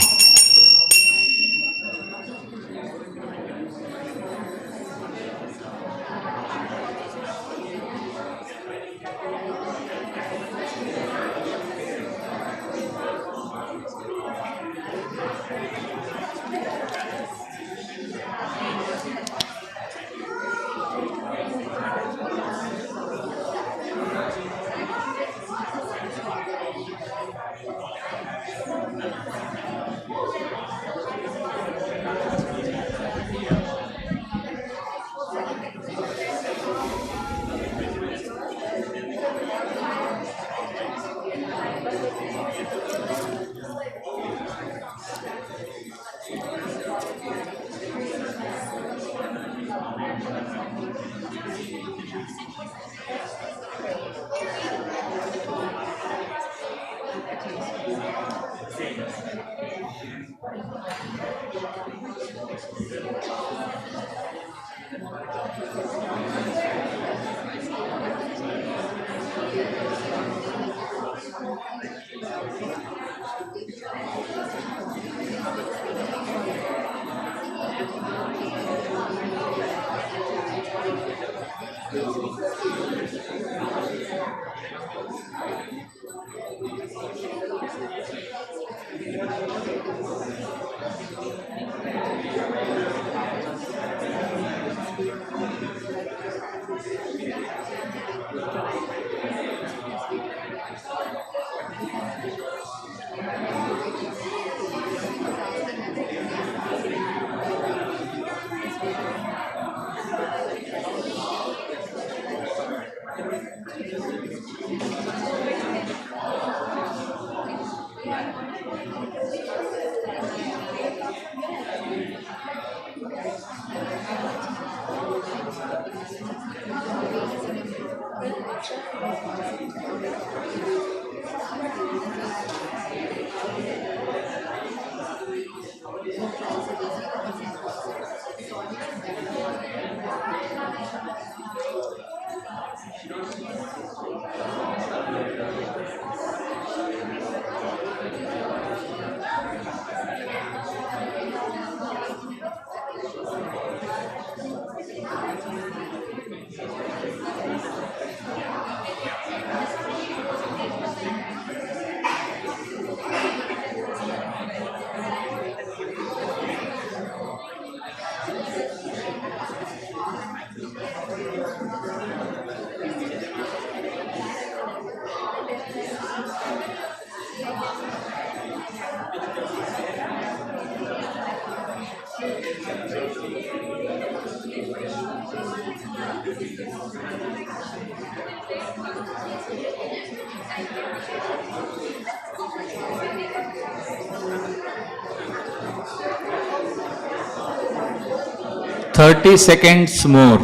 Thirty seconds more.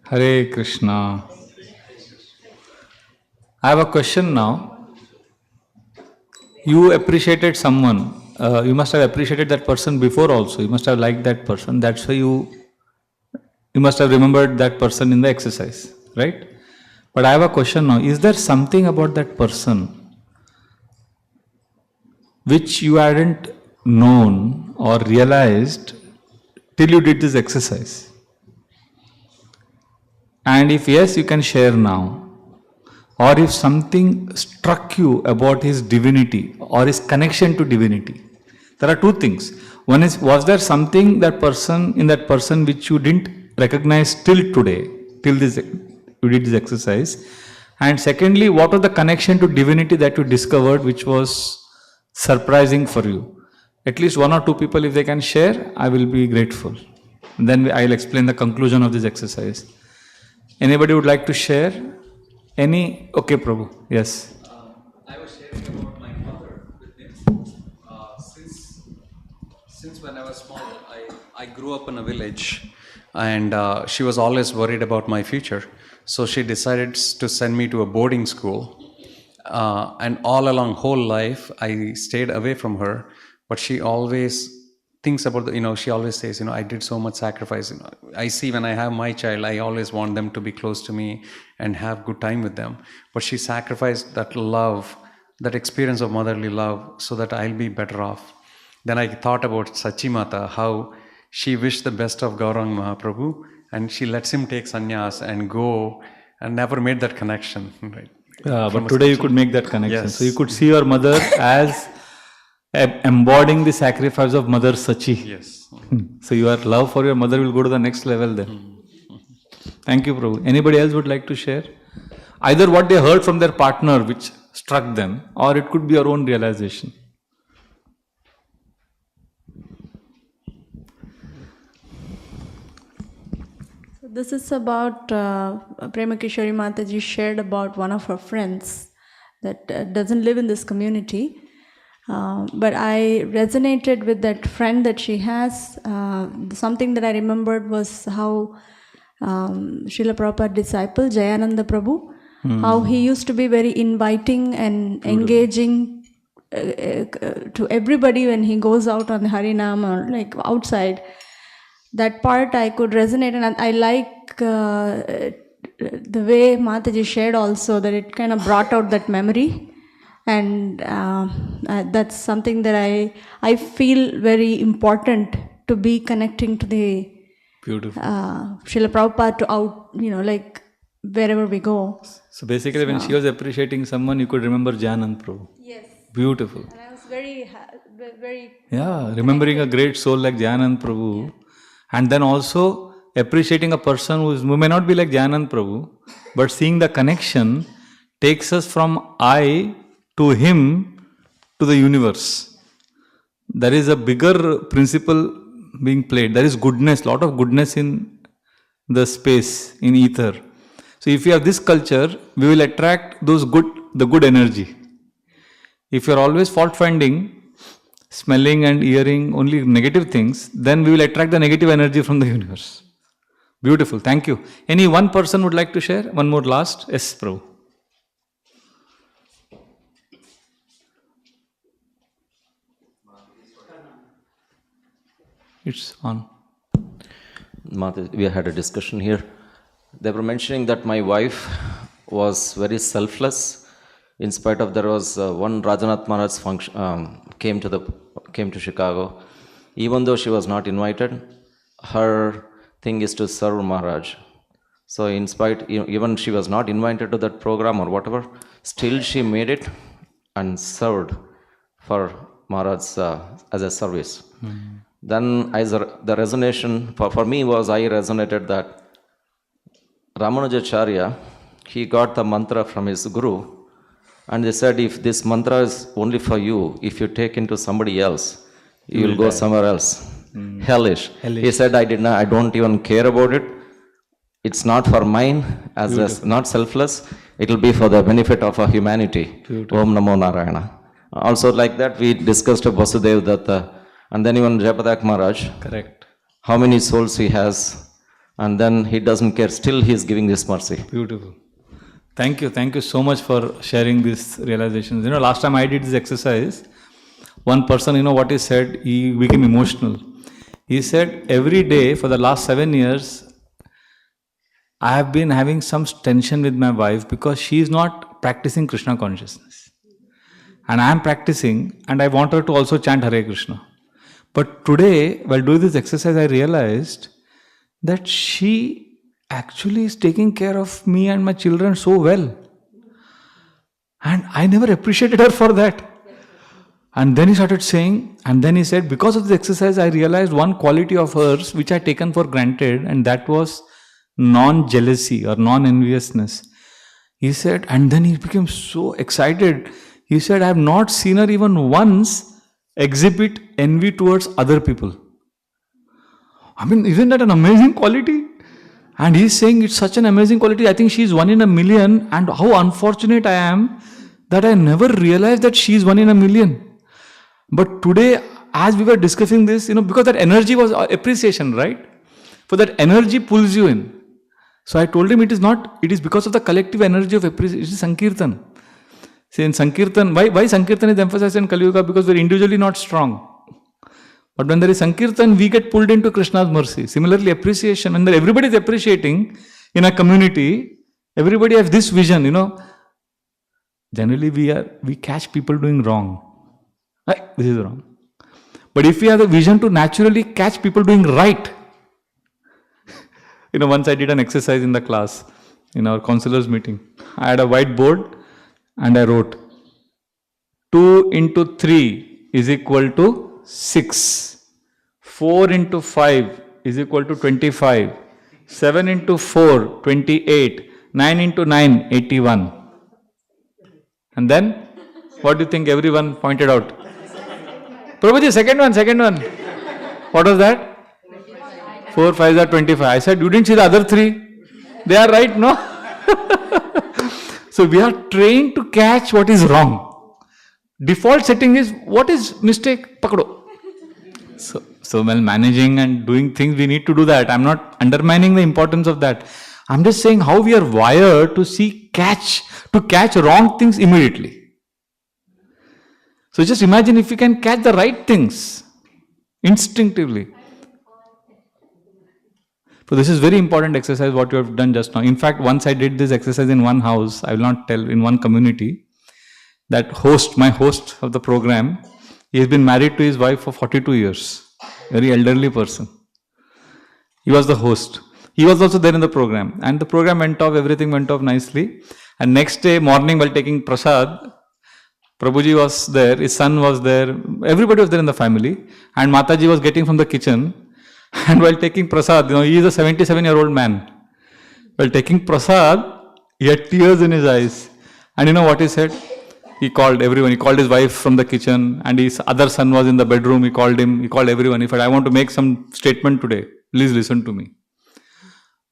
Hare Krishna. I have a question now. You appreciated someone. You must have appreciated that person before also. You must have liked that person. That's why you must have remembered that person in the exercise, right? But I have a question now. Is there something about that person which you hadn't known or realized till you did this exercise? And if yes, you can share now. Or if something struck you about his divinity or his connection to divinity. There are two things. One is, was there something that person in that person which you didn't recognize till today, till this you did this exercise? And secondly, what was the connection to divinity that you discovered which was surprising for you? At least one or two people, if they can share, I will be grateful. Then I'll explain the conclusion of this exercise. Anybody would like to share? Any? Okay, Prabhu. Yes. I was sharing about my mother with him. Since when I was small, I grew up in a village, and she was always worried about my future. So she decided to send me to a boarding school. And all along whole life, I stayed away from her. But she always thinks about she always says, I did so much sacrifice. I see when I have my child, I always want them to be close to me and have good time with them. But she sacrificed that love, that experience of motherly love, so that I'll be better off. Then I thought about Sachi Mata, how she wished the best of Gaurang Mahaprabhu, and she lets him take sannyas and go, and never made that connection. Right? But today you could make that connection. Yes. So you could see your mother as embodying the sacrifice of Mother Sachi. Yes. So your love for your mother will go to the next level then. Thank you, Prabhu. Anybody else would like to share? Either what they heard from their partner which struck them, or it could be your own realization. So this is about Premakishori Mataji shared about one of her friends that doesn't live in this community. But I resonated with that friend that she has. Something that I remembered was how Srila Prabhupada disciple, Jayananda Prabhu, how he used to be very inviting and engaging to everybody when he goes out on Harinam or like outside. That part I could resonate, and I like the way Mataji shared also, that it kind of brought out that memory. And that's something that I feel very important to be connecting to the Beautiful. Srila Prabhupada to out, like wherever we go. So basically when she was appreciating someone, you could remember Jayanand Prabhu. Yes. Beautiful. And I was very... Yeah, remembering a great soul like Jayanand Prabhu, and then also appreciating a person who may not be like Jayanand Prabhu, but seeing the connection takes us from I to him to the universe. There is a bigger principle being played. There is goodness, lot of goodness in the space, in ether. So if you have this culture, we will attract the good energy. If you are always fault finding, smelling and hearing only negative things, then we will attract the negative energy from the universe. Beautiful, thank you. Any one person would like to share? One more last? Yes, Prabhu. It's on. We had a discussion here. They were mentioning that my wife was very selfless. In spite of there was one Rajanath Maharaj's function came to Chicago. Even though she was not invited, her thing is to serve Maharaj. So in spite, even she was not invited to that program or whatever, still she made it and served for Maharaj as a service. Then the resonation for me was, I resonated that Ramanujacharya, he got the mantra from his guru, and they said, if this mantra is only for you, if you take into somebody else, you will go somewhere else. Hellish. He said, I don't even care about it. it's not for mine, not selfless, it will be for the benefit of our humanity. Om Namo Narayana. Also like that, we discussed Vasudev Datta, and then even Jayapatak Maharaj. Correct. How many souls he has, and then he doesn't care, still he is giving this mercy. Beautiful. Thank you so much for sharing these realizations. Last time I did this exercise, one person, what he said, he became emotional. He said, every day for the last 7 years, I have been having some tension with my wife because she is not practicing Krishna consciousness. And I am practicing, and I want her to also chant Hare Krishna. But today, while doing this exercise, I realized that she actually is taking care of me and my children so well. And I never appreciated her for that. And then he started saying, and then he said, because of this exercise, I realized one quality of hers which I had taken for granted, and that was non-jealousy or non-enviousness. He said, and then he became so excited. He said, I have not seen her even once exhibit envy towards other people. I mean, isn't that an amazing quality? And he's saying it's such an amazing quality. I think she's 1 in a million, and how unfortunate I am that I never realized that she's 1 in a million. But today, as we were discussing this, because that energy was appreciation, right? For that energy pulls you in. So I told him it is because of the collective energy of appreciation. It is Sankirtan. See, in Sankirtan, why Sankirtan is emphasized in Kali Yuga? Because we're individually not strong. But when there is Sankirtan, we get pulled into Krishna's mercy. Similarly, appreciation, when everybody is appreciating in a community, everybody has this vision, Generally, we catch people doing wrong. This is wrong. But if we have the vision to naturally catch people doing right, once I did an exercise in the class, in our counselors meeting. I had a whiteboard and I wrote 2 into 3 is equal to 6. 4 into 5 is equal to 25. 7 into 4, 28. 9 into 9, 81. And then, what do you think everyone pointed out? Prabhuji, second one. What was that? 4, 5 are 25. I said, you didn't see the other 3. They are right, no? So we are trained to catch what is wrong. Default setting is, what is mistake? Pakdo. So while managing and doing things, we need to do that. I'm not undermining the importance of that. I'm just saying how we are wired to catch wrong things immediately. So just imagine if you can catch the right things instinctively. So this is very important exercise what you have done just now. In fact, once I did this exercise in one house, I will not tell, in one community, that my host of the program, he has been married to his wife for 42 years. Very elderly person. He was the host. He was also there in the program. And the program went off, everything went off nicely. And next day morning while taking prasad, Prabhuji was there, his son was there, everybody was there in the family. And Mataji was getting from the kitchen. And while taking prasad, he is a 77-year-old man. While taking prasad, he had tears in his eyes. And you know what he said? He called everyone. He called his wife from the kitchen, and his other son was in the bedroom. He called him. He called everyone. He said, I want to make some statement today. Please listen to me.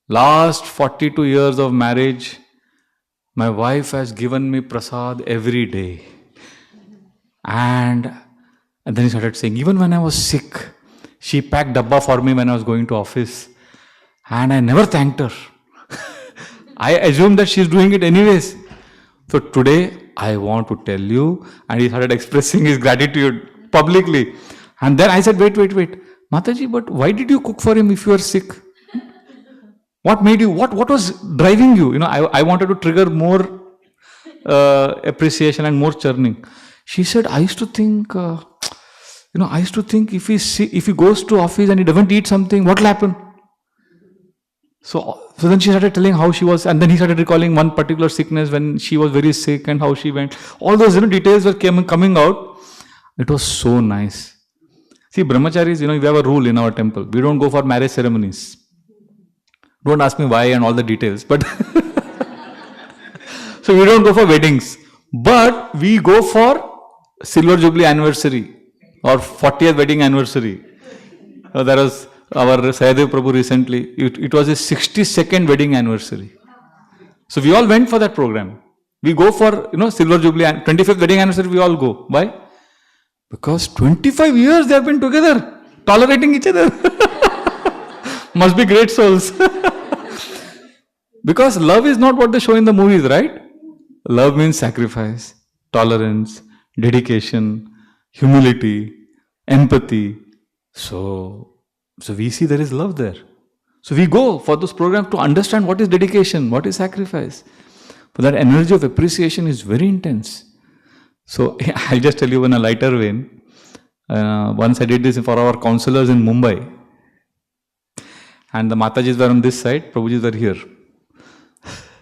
Last 42 years of marriage, my wife has given me prasad every day. And then he started saying, even when I was sick, she packed dabba for me when I was going to office. And I never thanked her. I assumed that she's doing it anyways. So today, I want to tell you. And he started expressing his gratitude publicly. And then I said, wait. Mataji, but why did you cook for him if you are sick? What made you, what was driving you? I wanted to trigger more appreciation and more churning. She said, I used to think if he goes to office and he doesn't eat something, what will happen? So then she started telling how she was, and then he started recalling one particular sickness when she was very sick and how she went. All those details were coming out. It was so nice. See, brahmacharis, we have a rule in our temple. We don't go for marriage ceremonies. Don't ask me why and all the details. But so we don't go for weddings. But we go for Silver Jubilee anniversary or 40th wedding anniversary. There was our Sayadev Prabhu recently, it was his 62nd wedding anniversary. So we all went for that program. We go for, Silver Jubilee and 25th wedding anniversary, we all go. Why? Because 25 years they have been together, tolerating each other. Must be great souls. Because love is not what they show in the movies, right? Love means sacrifice, tolerance, dedication, humility, empathy. So we see there is love there. So we go for those programs to understand what is dedication, what is sacrifice. But that energy of appreciation is very intense. So I'll just tell you in a lighter vein. Once I did this for our counselors in Mumbai. And the Matajis were on this side, Prabhujis were here.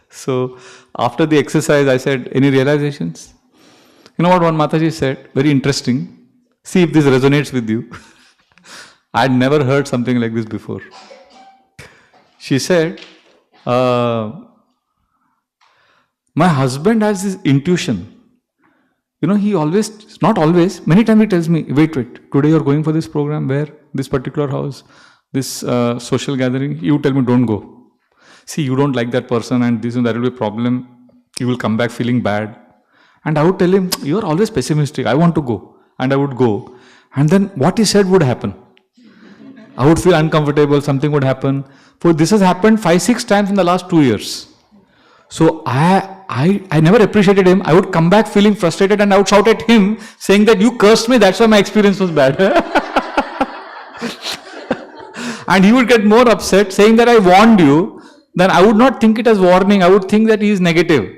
So after the exercise, I said, any realizations? You know what one Mataji said? Very interesting. See if this resonates with you. I had never heard something like this before. She said, my husband has this intuition. He always, not always, many times he tells me, wait, today you're going for this program, where? This particular house, this social gathering, you tell me don't go. See, you don't like that person and this and that will be a problem. You will come back feeling bad. And I would tell him, you're always pessimistic, I want to go. And I would go. And then what he said would happen. I would feel uncomfortable, something would happen. So this has happened 5-6 times in the last 2 years. So I never appreciated him. I would come back feeling frustrated and I would shout at him saying that you cursed me, that's why my experience was bad. And he would get more upset saying that I warned you. Then I would not think it as warning. I would think that he is negative.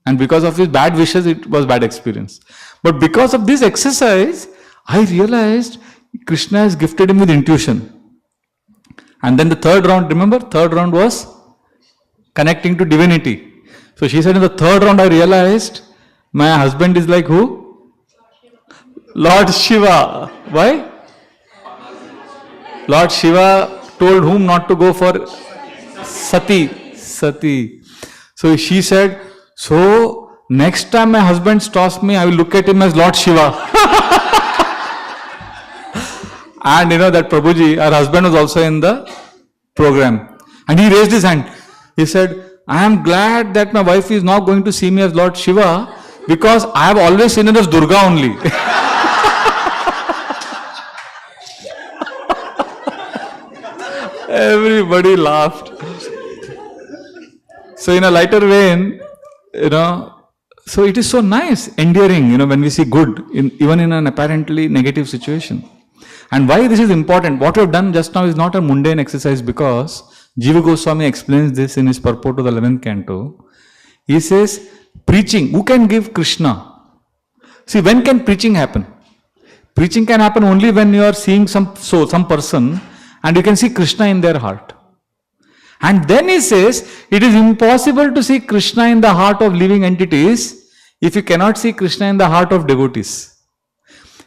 And because of his bad wishes, it was bad experience. But because of this exercise, I realized Krishna has gifted him with intuition. And then the third round, remember? Third round was connecting to divinity. So she said in the third round, I realized my husband is like who? Lord Shiva. Why? Lord Shiva told whom not to go for Sati. So she said, so next time my husband stops me, I will look at him as Lord Shiva. And that Prabhuji, her husband was also in the program. And he raised his hand. He said, I am glad that my wife is now going to see me as Lord Shiva because I have always seen her as Durga only. Everybody laughed. So in a lighter vein, so it is so nice, endearing, when we see good, even in an apparently negative situation. And why this is important, what we have done just now is not a mundane exercise because Jiva Goswami explains this in his purport to the 11th canto. He says, preaching, who can give Krishna? See, when can preaching happen? Preaching can happen only when you are seeing some person and you can see Krishna in their heart. And then he says, it is impossible to see Krishna in the heart of living entities if you cannot see Krishna in the heart of devotees.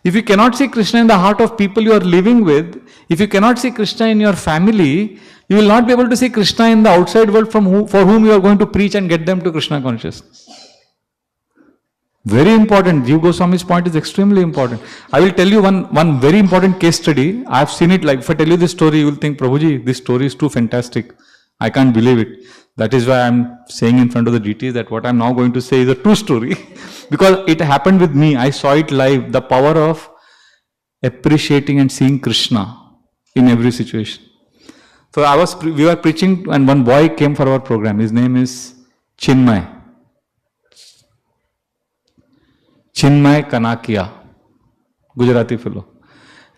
If you cannot see Krishna in the heart of people you are living with, if you cannot see Krishna in your family, you will not be able to see Krishna in the outside world for whom you are going to preach and get them to Krishna consciousness. Very important. Jiva Goswami's point is extremely important. I will tell you one very important case study. I have seen it, like if I tell you this story, you will think, Prabhuji, this story is too fantastic. I can't believe it. That is why I am saying in front of the deities that what I am now going to say is a true story. Because it happened with me. I saw it live. The power of appreciating and seeing Krishna in every situation. So we were preaching and one boy came for our program. His name is Chinmay Kanakia, Gujarati fellow.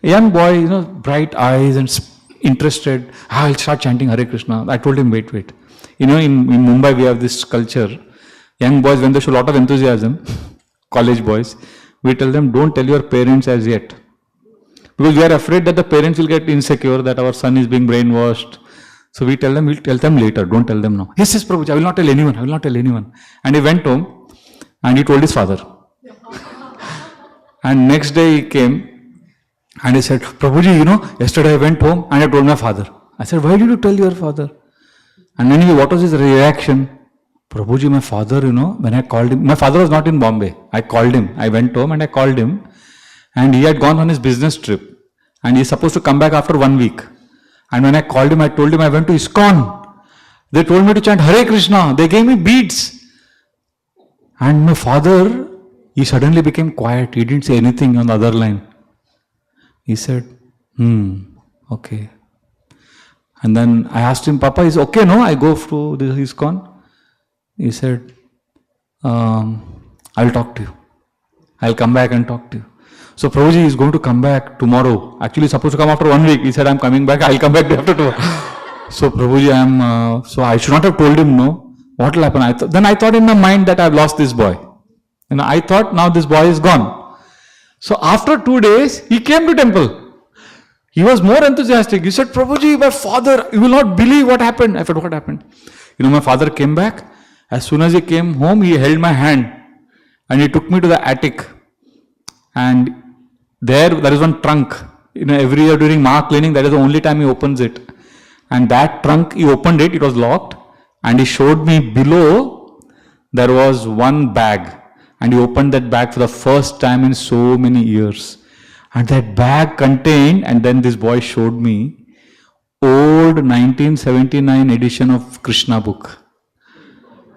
A young boy, bright eyes and interested. I'll start chanting Hare Krishna. I told him, wait. In Mumbai we have this culture. Young boys, when they show a lot of enthusiasm, college boys, we tell them, don't tell your parents as yet. Because we are afraid that the parents will get insecure, that our son is being brainwashed. So we tell them, we'll tell them later, don't tell them now. Yes, Prabhuji, I will not tell anyone. And he went home and he told his father. And next day he came and he said, Prabhuji, yesterday I went home and I told my father. I said, why did you tell your father? And then what was his reaction? Prabhuji, my father, when I called him, my father was not in Bombay. I called him. I went home and I called him. And he had gone on his business trip. And he's supposed to come back after 1 week. And when I called him, I told him I went to ISKCON. They told me to chant Hare Krishna. They gave me beads. And my father, he suddenly became quiet. He didn't say anything on the other line. He said, okay. And then I asked him, Papa, is okay, no? I go to this ISKCON. He said, I'll talk to you. I'll come back and talk to you. So Prabhuji is going to come back tomorrow. Actually, he's supposed to come after 1 week. He said, I'm coming back. I'll come back day after tomorrow. So Prabhuji, so I should not have told him no. What will happen? Then I thought in my mind that I've lost this boy. I thought now this boy is gone. So after 2 days, he came to temple. He was more enthusiastic. He said, Prabhuji, my father, you will not believe what happened. I said, what happened? My father came back. As soon as he came home, he held my hand and he took me to the attic. And there is one trunk. Every year during Maha cleaning, that is the only time he opens it. And that trunk, he opened it, it was locked. And he showed me below, there was one bag. And he opened that bag for the first time in so many years. And that bag contained, and then this boy showed me, old 1979 edition of Krishna book.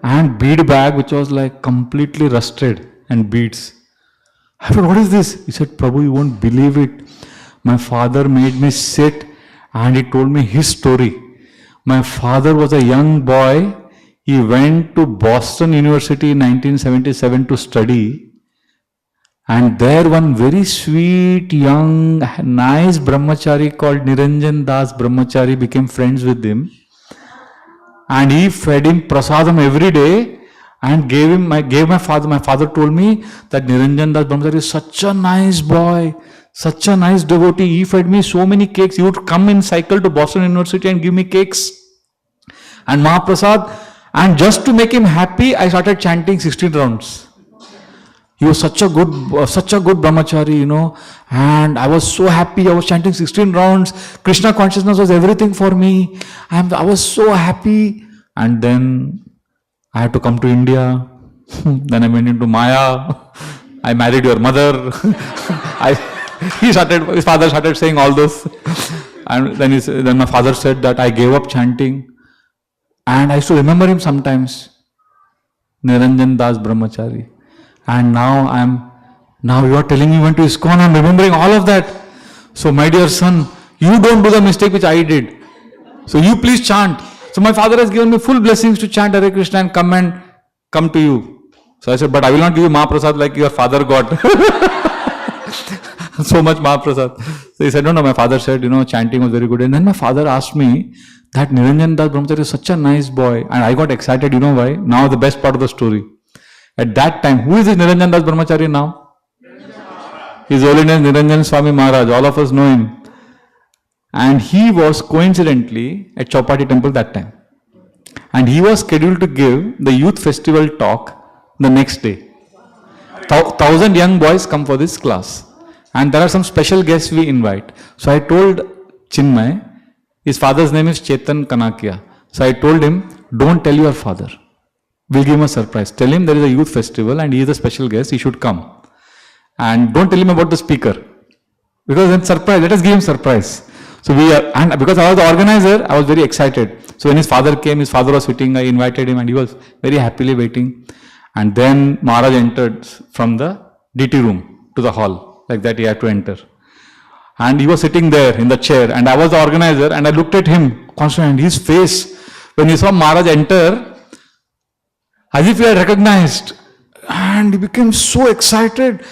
And bead bag which was like completely rusted and beads. I said, what is this? He said, Prabhu, you won't believe it. My father made me sit and he told me his story. My father was a young boy. He went to Boston University in 1977 to study. And there one very sweet, young, nice brahmachari called Niranjan Das Brahmachari became friends with him. And he fed him prasadam every day and gave my father. My father told me that Niranjan Das Brahmachari is such a nice boy, such a nice devotee. He fed me so many cakes. He would come in cycle to Boston University and give me cakes and Mahaprasad. And just to make him happy, I started chanting 16 rounds. He was such a good brahmachari, and I was so happy. I was chanting 16 rounds. Krishna consciousness was everything for me. I was so happy. And then I had to come to India. Then I went into Maya. I married your mother. His father started saying all this. And then my father said that I gave up chanting. And I used to remember him sometimes. Niranjan Das Brahmachari. And now you are telling me you went to ISKCON, I'm remembering all of that. So my dear son, you don't do the mistake which I did. So you please chant. So my father has given me full blessings to chant Hare Krishna and come to you. So I said, but I will not give you Mahaprasad like your father got. So much Mahaprasad. So he said, no, my father said, chanting was very good. And then my father asked me that Niranjan Das Brahmachari is such a nice boy. And I got excited, why? Now the best part of the story. At that time, who is this Niranjan Das Brahmachari now? His Holiness Niranjan Swami Maharaj, all of us know him. And he was coincidentally at Chowpatty temple that time. And he was scheduled to give the youth festival talk the next day. 1,000 young boys come for this class. And there are some special guests we invite. So I told Chinmay, his father's name is Chetan Kanakia. So I told him, don't tell your father. We'll give him a surprise. Tell him there is a youth festival and he is a special guest, he should come. And don't tell him about the speaker. Because then surprise, let us give him surprise. So and because I was the organizer, I was very excited. So when his father came, his father was sitting, I invited him and he was very happily waiting. And then Maharaj entered from the DT room to the hall. Like that he had to enter. And he was sitting there in the chair and I was the organizer and I looked at him constantly and his face, when he saw Maharaj enter, as if he had recognized, and he became so excited.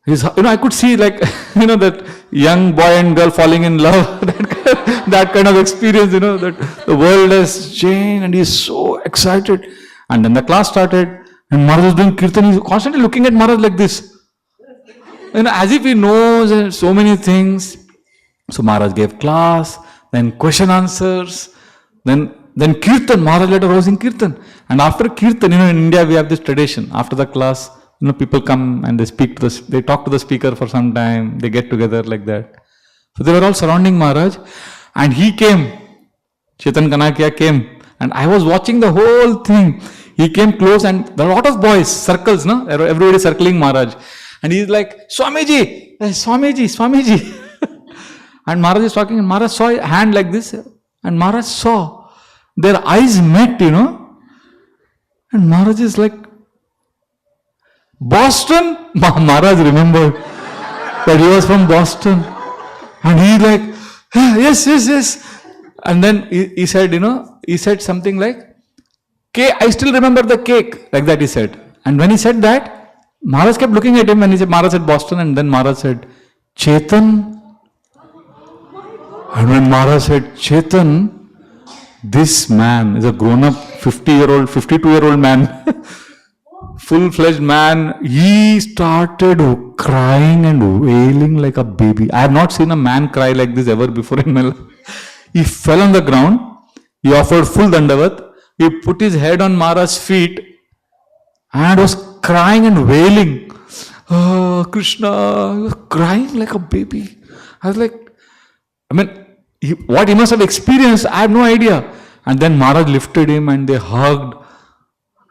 I could see that young boy and girl falling in love, that kind of experience, that the world has changed and he's so excited. And then the class started and Maharaj was doing kirtan, he's constantly looking at Maharaj like this. As if he knows so many things. So Maharaj gave class, then question answers, then kirtan, Maharaj later was in kirtan. And after kirtan, in India we have this tradition. After the class, people come and they talk to the speaker for some time, they get together like that. So they were all surrounding Maharaj and he came, Chetan Kanakia came and I was watching the whole thing. He came close and there are a lot of boys, circles, everybody circling Maharaj. And he's like, Swamiji, Swamiji, Swamiji. And Maharaj is talking, and Maharaj saw a hand like this, and Maharaj saw. Their eyes met, and Maharaj is like, Boston? Maharaj remembered that he was from Boston. And he like, yes. And then he said, he said something like, cake, I still remember the cake. Like that he said. And when he said that, Maharaj kept looking at him and he said, Maharaj said Boston. And then Maharaj said, Chetan. And when Maharaj said, Chetan, this man is a grown-up 50-year-old, 52-year-old man, full-fledged man. He started crying and wailing like a baby. I have not seen a man cry like this ever before in my life. He fell on the ground. He offered full dandavat. He put his head on Maharaj's feet and was crying and wailing. Oh, Krishna. He was crying like a baby. I was like, what he must have experienced, I have no idea. And then Maharaj lifted him and they hugged.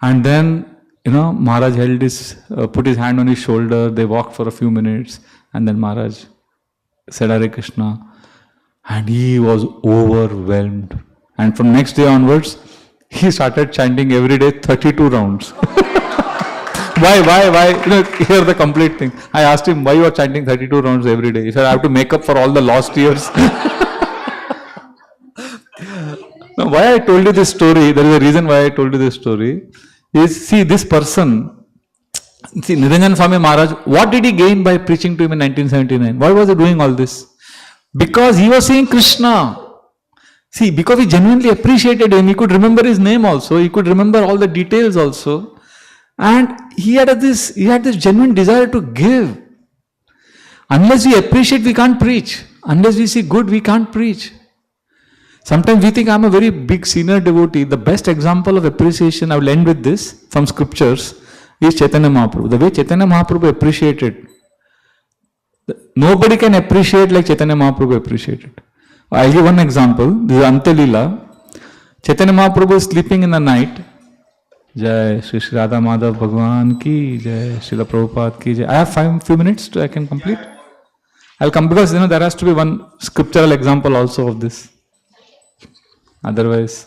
And then, Maharaj held put his hand on his shoulder. They walked for a few minutes. And then Maharaj said Hare Krishna. And he was overwhelmed. And from next day onwards, he started chanting every day 32 rounds. Why? Hear the complete thing. I asked him, why you are chanting 32 rounds every day? He said, I have to make up for all the lost years. Now, why I told you this story, there is a reason why I told you this story, is, this person, Niranjan Swami Maharaj, what did he gain by preaching to him in 1979? Why was he doing all this? Because he was seeing Krishna. Because he genuinely appreciated him, he could remember his name also, he could remember all the details also. And he had this genuine desire to give. Unless we appreciate, we can't preach. Unless we see good, we can't preach. Sometimes we think I'm a very big senior devotee. The best example of appreciation, I will end with this, from scriptures, is Chaitanya Mahaprabhu. The way Chaitanya Mahaprabhu appreciated. Nobody can appreciate like Chaitanya Mahaprabhu appreciated. I'll give one example. This is Antelila. Chaitanya Mahaprabhu is sleeping in the night. Jai Shri Shri Radha Madhav Bhagwan ki Jai, Srila Prabhupada ki Jai. I have few minutes I can complete. I'll come because there has to be one scriptural example also of this. Otherwise,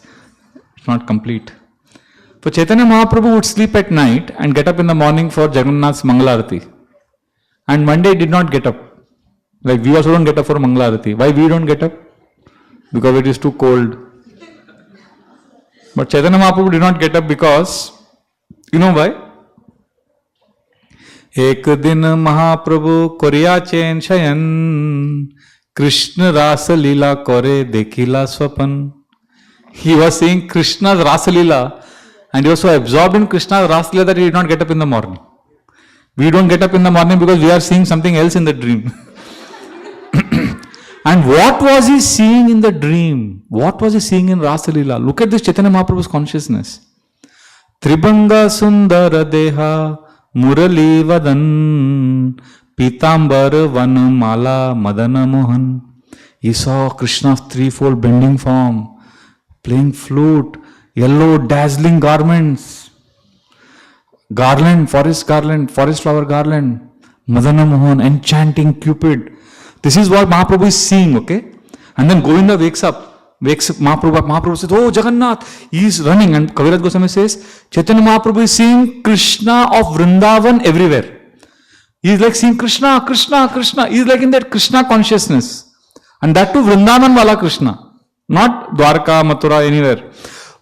it's not complete. So Chaitanya Mahaprabhu would sleep at night and get up in the morning for Jagannath's Mangalarati. And one day he did not get up. Like we also don't get up for Mangalarati. Why we don't get up? Because it is too cold. But Chaitanya Mahaprabhu did not get up because, you know why? Ek din Mahaprabhu Koriya Chen Shayan Krishna Rasa Lila Kore Dekila Swapan. He was seeing Krishna's Rasa Lila and he was so absorbed in Krishna's Rasa Lila that he did not get up in the morning. We don't get up in the morning because we are seeing something else in the dream. And what was he seeing in the dream? What was he seeing in Rasa Lila? Look at this Chaitanya Mahaprabhu's consciousness. Tribanga Sundara Deha Murali Vadan Pitambar Van Mala Madana Mohan. He saw Krishna's threefold bending form, playing flute, yellow dazzling garments, garland, forest flower garland, Madana Mohan, enchanting Cupid. This is what Mahaprabhu is seeing, okay? And then Govinda wakes up Mahaprabhu says, oh Jagannath, he is running. And Kaviraj Goswami says, Chaitanya Mahaprabhu is seeing Krishna of Vrindavan everywhere. He is like seeing Krishna. He is like in that Krishna consciousness. And that too Vrindavan wala Krishna. Not Dwarka, Mathura, anywhere.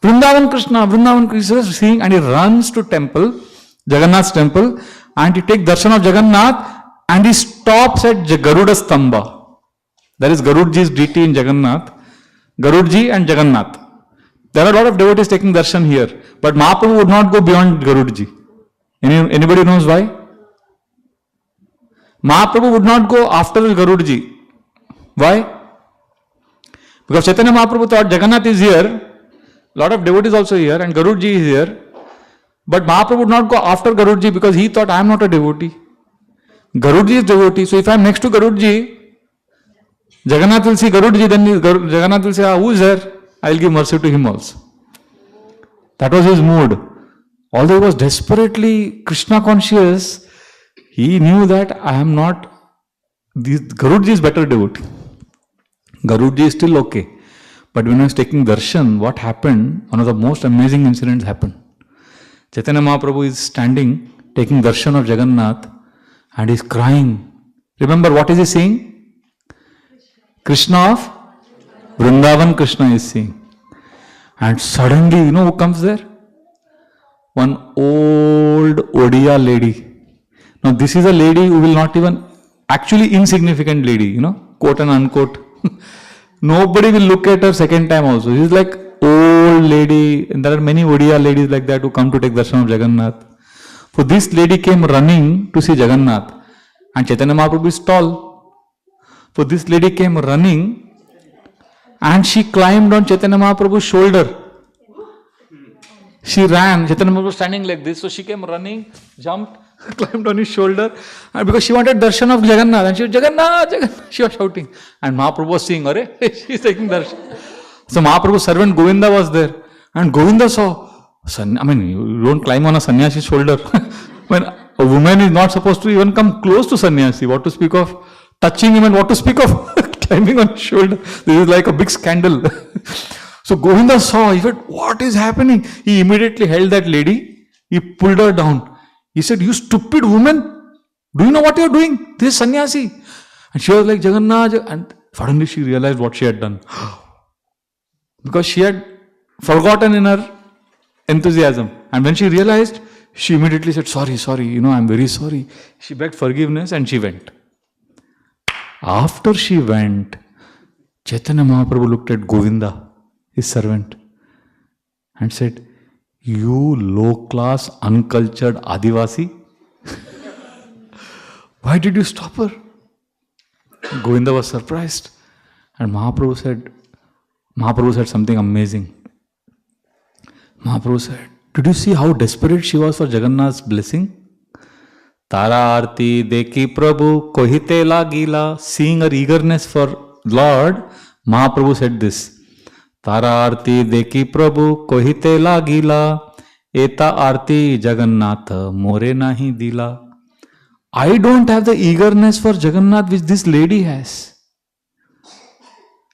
Vrindavan Krishna is seeing, and he runs to temple, Jagannath's temple, and he takes darshan of Jagannath, and he stops at Garuda Stamba. That is Garudji's deity in Jagannath. Garudji and Jagannath. There are a lot of devotees taking darshan here, but Mahaprabhu would not go beyond Garudji. Anybody knows why? Mahaprabhu would not go after Garudji. Why? Because Chaitanya Mahaprabhu thought Jagannath is here, a lot of devotees also here, and Garudji is here. But Mahaprabhu would not go after Garudji because he thought I am not a devotee. Garudji is devotee, so if I am next to Garudji, Jagannath will see Garudji, then Jagannath will say, who is there? I will give mercy to him also. That was his mood. Although he was desperately Krishna conscious, he knew that I am not, Garudji is better devotee. Garudji is still okay. But when I was taking darshan, what happened? One of the most amazing incidents happened. Chaitanya Mahaprabhu is standing, taking darshan of Jagannath, and he's crying. Remember what is he saying? Krishna of Vrindavan Krishna is saying. And suddenly, you know who comes there? One old Odia lady. Now this is a lady who will not even, actually insignificant lady, you know, quote and unquote. Nobody will look at her second time also. She's like old lady, and there are many Odia ladies like that who come to take darshan of Jagannath. So this lady came running to see Jagannath, and Chaitanya Mahaprabhu is tall. So this lady came running, and she climbed on Chaitanya Mahaprabhu's shoulder. She ran, Chaitanya Mahaprabhu was standing like this, so she came running, jumped, climbed on his shoulder, and because she wanted darshan of Jagannath, and she was Jagannath, Jagannath, she was shouting, and Mahaprabhu was seeing, Arey, she is taking darshan. So Mahaprabhu's servant Govinda was there, and Govinda saw, you don't climb on a sannyasi's shoulder. When a woman is not supposed to even come close to sannyasi, what to speak of touching him and what to speak of climbing on his shoulder. This is like a big scandal. So Govinda saw, he said, what is happening? He immediately held that lady, he pulled her down. He said, you stupid woman, do you know what you are doing? This is sannyasi. And she was like, Jagannath, and suddenly she realized what she had done. Because she had forgotten in her enthusiasm. And when she realized, she immediately said, sorry, I'm very sorry. She begged forgiveness and she went. After she went, Chaitanya Mahaprabhu looked at Govinda, his servant, and said, you low-class, uncultured Adivasi, why did you stop her? Govinda was surprised. And Mahaprabhu said something amazing. Mahaprabhu said, did you see how desperate she was for Jagannath's blessing? Tara arti deki prabhu kohite lagila. Seeing her eagerness for Lord, Mahaprabhu said this. Tara arti deki prabhu kohite lagila. Eta arti Jagannatha more nahi dila. I don't have the eagerness for Jagannath which this lady has.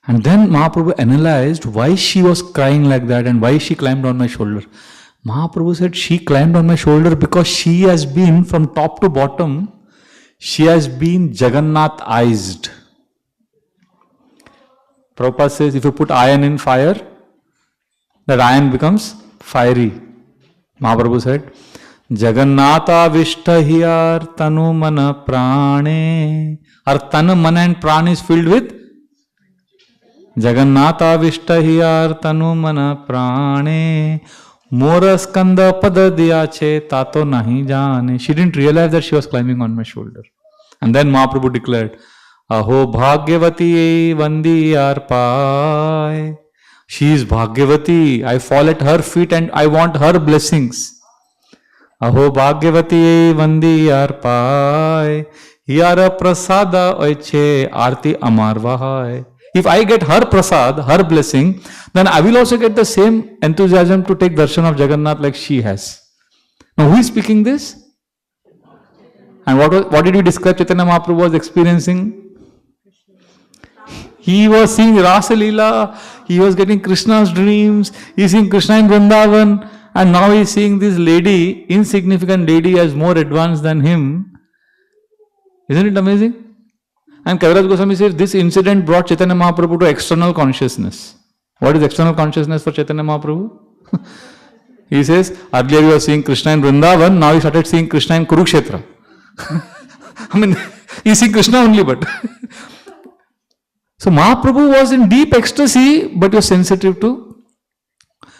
And then Mahaprabhu analyzed why she was crying like that and why she climbed on my shoulder. Mahaprabhu said she climbed on my shoulder because she has been from top to bottom, she has been Jagannath-ized. Prabhupada says if you put iron in fire, that iron becomes fiery. Mahaprabhu said, Jagannatha vishtahiyar tanu mana prane. Our tanu, mana and prana is filled with Jagannatha vishtahiyar tanu mana prane. Moraskanda pada diyache tato nahi jane. She didn't realize that she was climbing on my shoulder. And then Mahaprabhu declared, Aho Bhagyavati vandiyar pai. She is Bhagyavati. I fall at her feet and I want her blessings. Aho Bhagyavati vandiyar pai. Yara prasada oiche arti amarvahai. If I get her prasad, her blessing, then I will also get the same enthusiasm to take darshan of Jagannath like she has. Now who is speaking this? And what did we describe Chaitanya Mahaprabhu was experiencing? He was seeing Rasa Leela, he was getting Krishna's dreams, he is seeing Krishna in Vrindavan, and now he is seeing this lady, insignificant lady, as more advanced than him. Isn't it amazing? And Kaviraj Goswami says this incident brought Chaitanya Mahaprabhu to external consciousness. What is external consciousness for Chaitanya Mahaprabhu? He says, earlier you were seeing Krishna in Vrindavan, now you started seeing Krishna in Kurukshetra. You see Krishna only, but. So Mahaprabhu was in deep ecstasy, but he was sensitive to.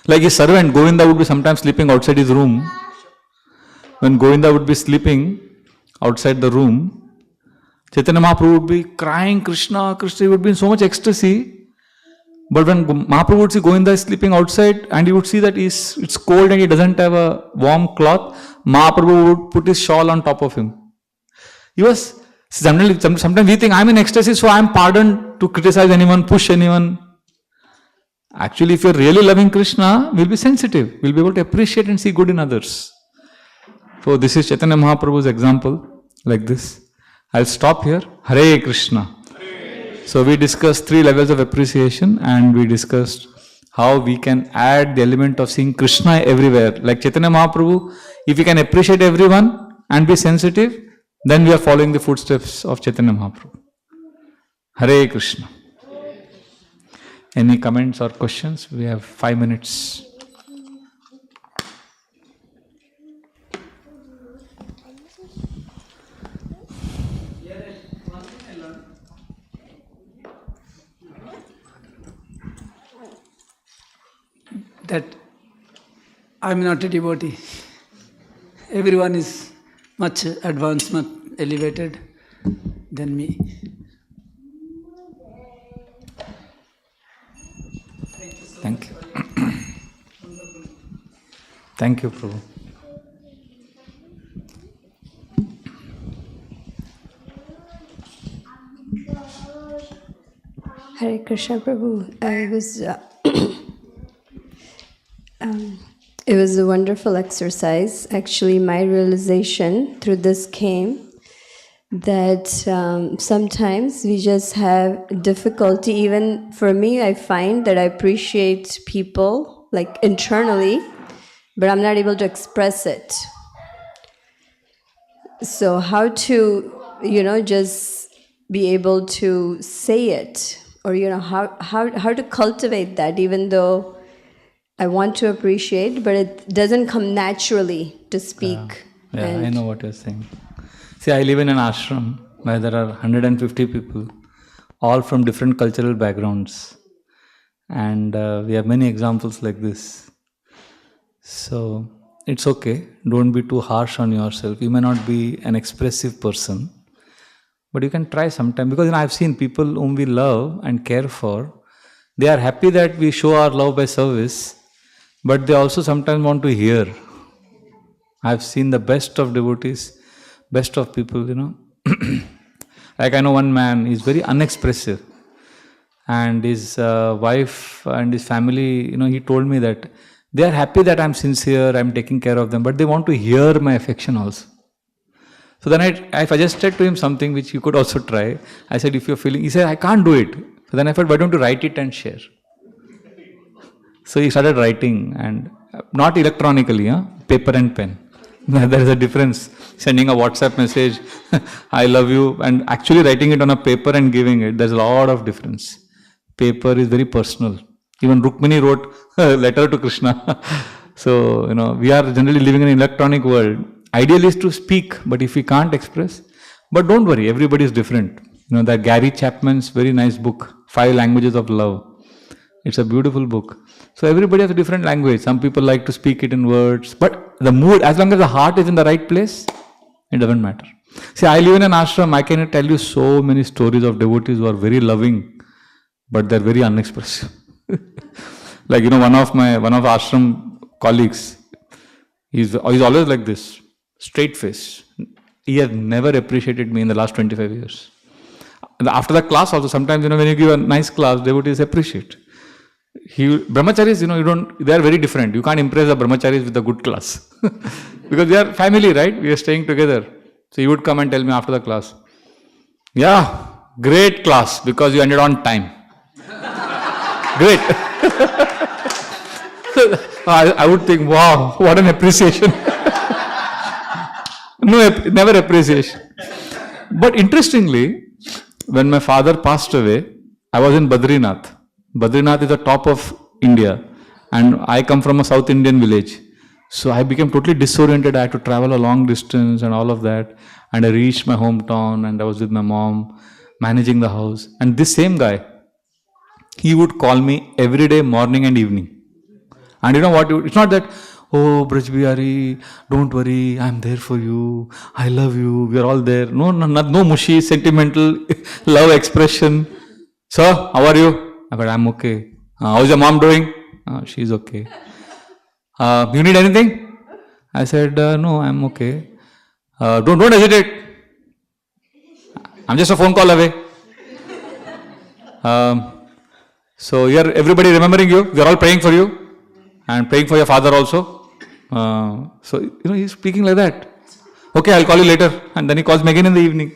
Like his servant, Govinda would be sometimes sleeping outside his room. When Govinda would be sleeping outside the room, Chaitanya Mahaprabhu would be crying, Krishna, Krishna, he would be in so much ecstasy. But when Mahaprabhu would see Govinda is sleeping outside and he would see that it's cold and he doesn't have a warm cloth, Mahaprabhu would put his shawl on top of him. He was, sometimes we think I'm in ecstasy, so I'm pardoned to criticize anyone, push anyone. Actually, if you're really loving Krishna, we'll be sensitive. We'll be able to appreciate and see good in others. So this is Chaitanya Mahaprabhu's example, like this. I'll stop here. Hare Krishna. So we discussed 3 levels of appreciation, and we discussed how we can add the element of seeing Krishna everywhere. Like Chaitanya Mahaprabhu, if we can appreciate everyone and be sensitive, then we are following the footsteps of Chaitanya Mahaprabhu. Hare Krishna. Any comments or questions? We have 5 minutes. That I'm not a devotee. Everyone is much advanced, much elevated than me. Thank you. Thank you, Prabhu. Hare Krishna, Prabhu. It was a wonderful exercise. Actually, my realization through this came that sometimes we just have difficulty. Even for me, I find that I appreciate people like internally, but I'm not able to express it. So how to, just be able to say it, or, how to cultivate that, even though I want to appreciate, but it doesn't come naturally to speak. Yeah, I know what you're saying. See, I live in an ashram where there are 150 people, all from different cultural backgrounds. And we have many examples like this. So, it's okay. Don't be too harsh on yourself. You may not be an expressive person, but you can try sometime. Because I've seen people whom we love and care for, they are happy that we show our love by service, but they also sometimes want to hear. I've seen the best of devotees, best of people, Like I know one man, he's very unexpressive. And his wife and his family, he told me that they are happy that I'm sincere, I'm taking care of them, but they want to hear my affection also. So then I suggested to him something which you could also try. I said, if you're feeling, he said, I can't do it. So then I thought, why don't you write it and share? So he started writing, and not electronically, paper and pen. There is a difference. Sending a WhatsApp message, I love you, and actually writing it on a paper and giving it, there's a lot of difference. Paper is very personal. Even Rukmini wrote a letter to Krishna. So, we are generally living in an electronic world. Ideal is to speak, but if we can't express, but don't worry, everybody is different. That Gary Chapman's very nice book, 5 Languages of Love. It's a beautiful book. So everybody has a different language. Some people like to speak it in words, but the mood, as long as the heart is in the right place, it doesn't matter. See, I live in an ashram. I can tell you so many stories of devotees who are very loving, but they're very unexpressive. Like, one of ashram colleagues, he's always like this, straight face. He has never appreciated me in the last 25 years. After the class also, sometimes, when you give a nice class, devotees appreciate. Brahmacharis, they are very different. You can't impress the brahmacharis with a good class. Because they are family, right? We are staying together. So he would come and tell me after the class, yeah, great class because you ended on time. Great. I would think, wow, what an appreciation. No, never appreciation. But interestingly, when my father passed away, I was in Badrinath. Badrinath is the top of India, and I come from a South Indian village. So I became totally disoriented. I had to travel a long distance and all of that. And I reached my hometown, and I was with my mom, managing the house. And this same guy, he would call me every day, morning and evening. And you know what? It's not that, oh, Vraj Bihari, don't worry, I'm there for you. I love you. We are all there. No mushy, sentimental love expression. Sir, how are you? I said, I'm okay. How's your mom doing? She's okay. You need anything? I said, no, I'm okay. Don't hesitate. I'm just a phone call away. So here, everybody remembering you. We are all praying for you. And praying for your father also. So, he's speaking like that. Okay, I'll call you later. And then he calls me again in the evening.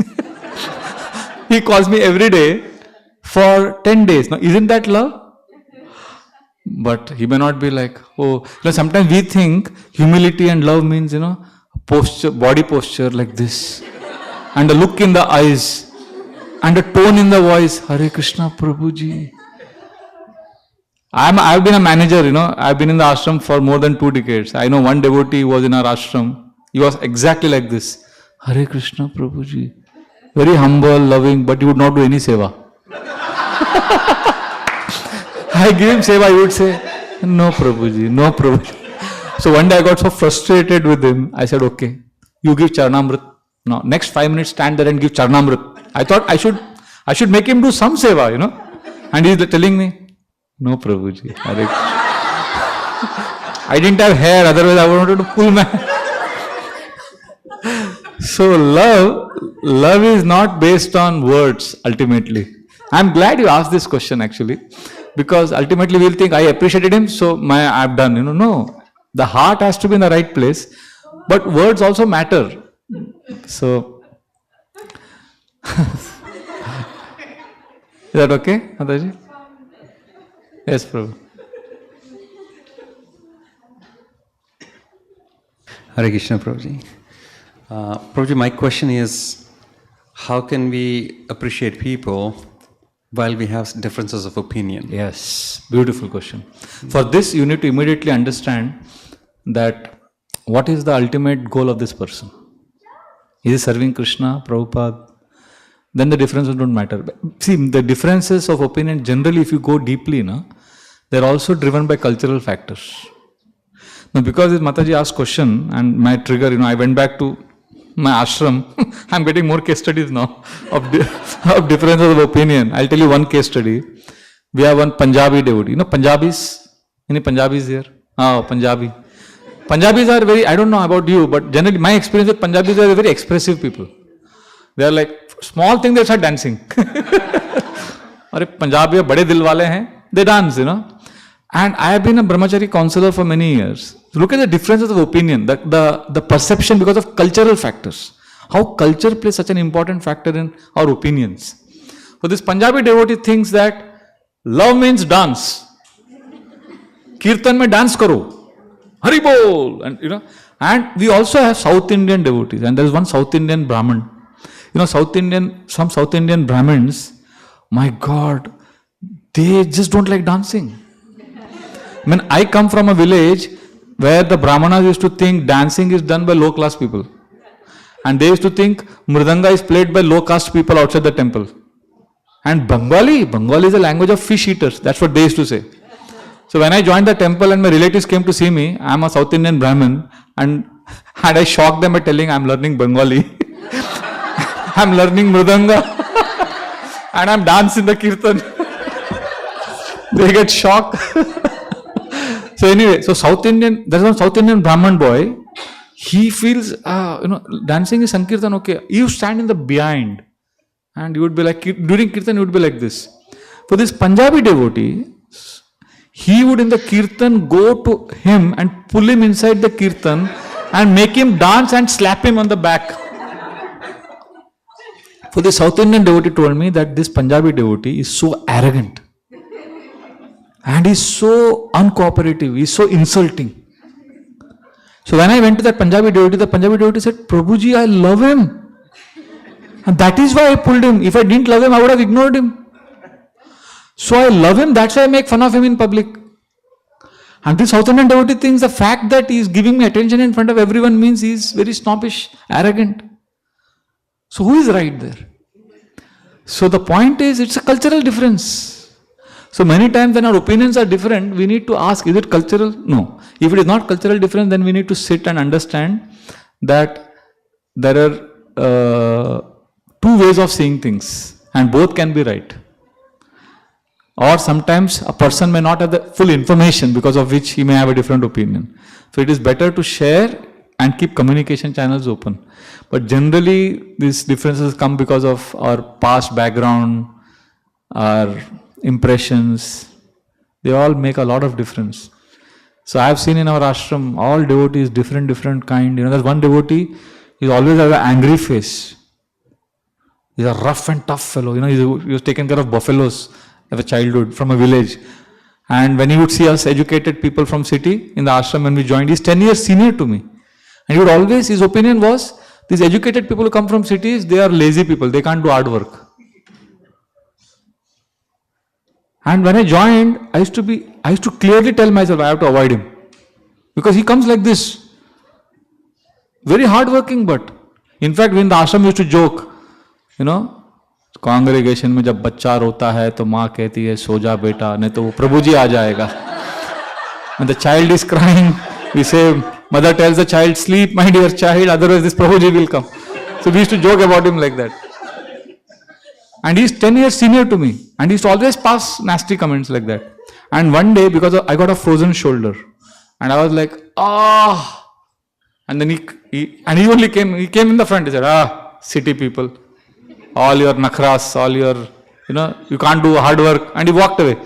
He calls me every day, for 10 days. Now, isn't that love? But he may not be like, oh, sometimes we think humility and love means, posture, body posture like this, and a look in the eyes, and a tone in the voice, Hare Krishna Prabhuji. I've been a manager, I've been in the ashram for more than 2 decades. I know one devotee who was in our ashram. He was exactly like this. Hare Krishna Prabhuji. Very humble, loving, but he would not do any seva. I give him seva, he would say, no Prabhuji, no Prabhuji. So one day I got so frustrated with him, I said, okay, you give Charnamrit. No, next 5 minutes stand there and give Charnamrit. I thought I should make him do some seva, And he's telling me, no Prabhuji. Hare I didn't have hair, otherwise I wanted to pull my So love is not based on words ultimately. I'm glad you asked this question actually, because ultimately we'll think I appreciated him, so I've done. No, the heart has to be in the right place, but words also matter. So, is that okay, Mataji? Yes, Prabhu. Hare Krishna, Prabhuji. Prabhuji, my question is, how can we appreciate people while we have differences of opinion? Yes, beautiful question. For this, you need to immediately understand that what is the ultimate goal of this person? Is he serving Krishna, Prabhupada? Then the differences don't matter. See, the differences of opinion generally, if you go deeply, they're also driven by cultural factors. Now, because Mataji asked question and my trigger, I went back to my ashram. I'm getting more case studies now of differences of opinion. I'll tell you one case study. We have one Punjabi devotee. Punjabis? Any Punjabis here? Oh, Punjabi. Punjabis are very, I don't know about you, but generally my experience with Punjabis are very expressive people. They are like, small thing they start dancing. Are Punjabi bade dil wale hain. They dance, And I have been a Brahmachari counselor for many years. So look at the differences of opinion, the perception because of cultural factors. How culture plays such an important factor in our opinions. So this Punjabi devotee thinks that love means dance. Kirtan mein dance karo. Hari bol. And and we also have South Indian devotees. And there is one South Indian Brahmin. Some South Indian Brahmins, my God, they just don't like dancing. I come from a village where the Brahmanas used to think dancing is done by low class people. And they used to think Mridanga is played by low caste people outside the temple. And Bengali is a language of fish eaters. That's what they used to say. So when I joined the temple and my relatives came to see me, I'm a South Indian Brahmin, and I shocked them by telling I'm learning Bengali. I'm learning Mridanga. And I'm dancing the Kirtan. They get shocked. So anyway, there's one South Indian Brahman boy. He feels, dancing is Sankirtan, okay. You stand in the behind. And you would be like, during Kirtan, you would be like this. For this Punjabi devotee, he would in the Kirtan go to him and pull him inside the Kirtan and make him dance and slap him on the back. For the South Indian devotee told me that this Punjabi devotee is so arrogant. And he's so uncooperative, he's so insulting. So when I went to that Punjabi devotee, the Punjabi devotee said, Prabhuji, I love him. And that is why I pulled him. If I didn't love him, I would have ignored him. So I love him, that's why I make fun of him in public. And this South Indian devotee thinks the fact that he is giving me attention in front of everyone means he is very snobbish, arrogant. So who is right there? So the point is, it's a cultural difference. So many times when our opinions are different, we need to ask, is it cultural? No. If it is not cultural difference, then we need to sit and understand that there are two ways of seeing things and both can be right. Or sometimes a person may not have the full information because of which he may have a different opinion. So it is better to share and keep communication channels open. But generally these differences come because of our past background, our impressions. They all make a lot of difference. So I have seen in our ashram, all devotees, different kind. There's one devotee, he always has an angry face. He's a rough and tough fellow. He was taken care of buffaloes as a childhood from a village. And when he would see us educated people from city in the ashram when we joined, he's 10 years senior to me. And he would always, his opinion was, these educated people who come from cities, they are lazy people. They can't do hard work. And when I joined, I used to clearly tell myself, I have to avoid him. Because he comes like this. Very hardworking, but in fact, we in the ashram used to joke, congregation में जब बच्चा रोता है तो माँ कहती है सो जा बेटा नहीं तो वो प्रभुजी आ जाएगा. When the child is crying, we say, mother tells the child, sleep my dear child, otherwise this Prabhuji will come. So we used to joke about him like that. And he's 10 years senior to me. And he used to always pass nasty comments like that. And one day, because I got a frozen shoulder, and I was like, and then he only came in the front. He said, city people, all your nakhras, all your, you can't do hard work. And he walked away.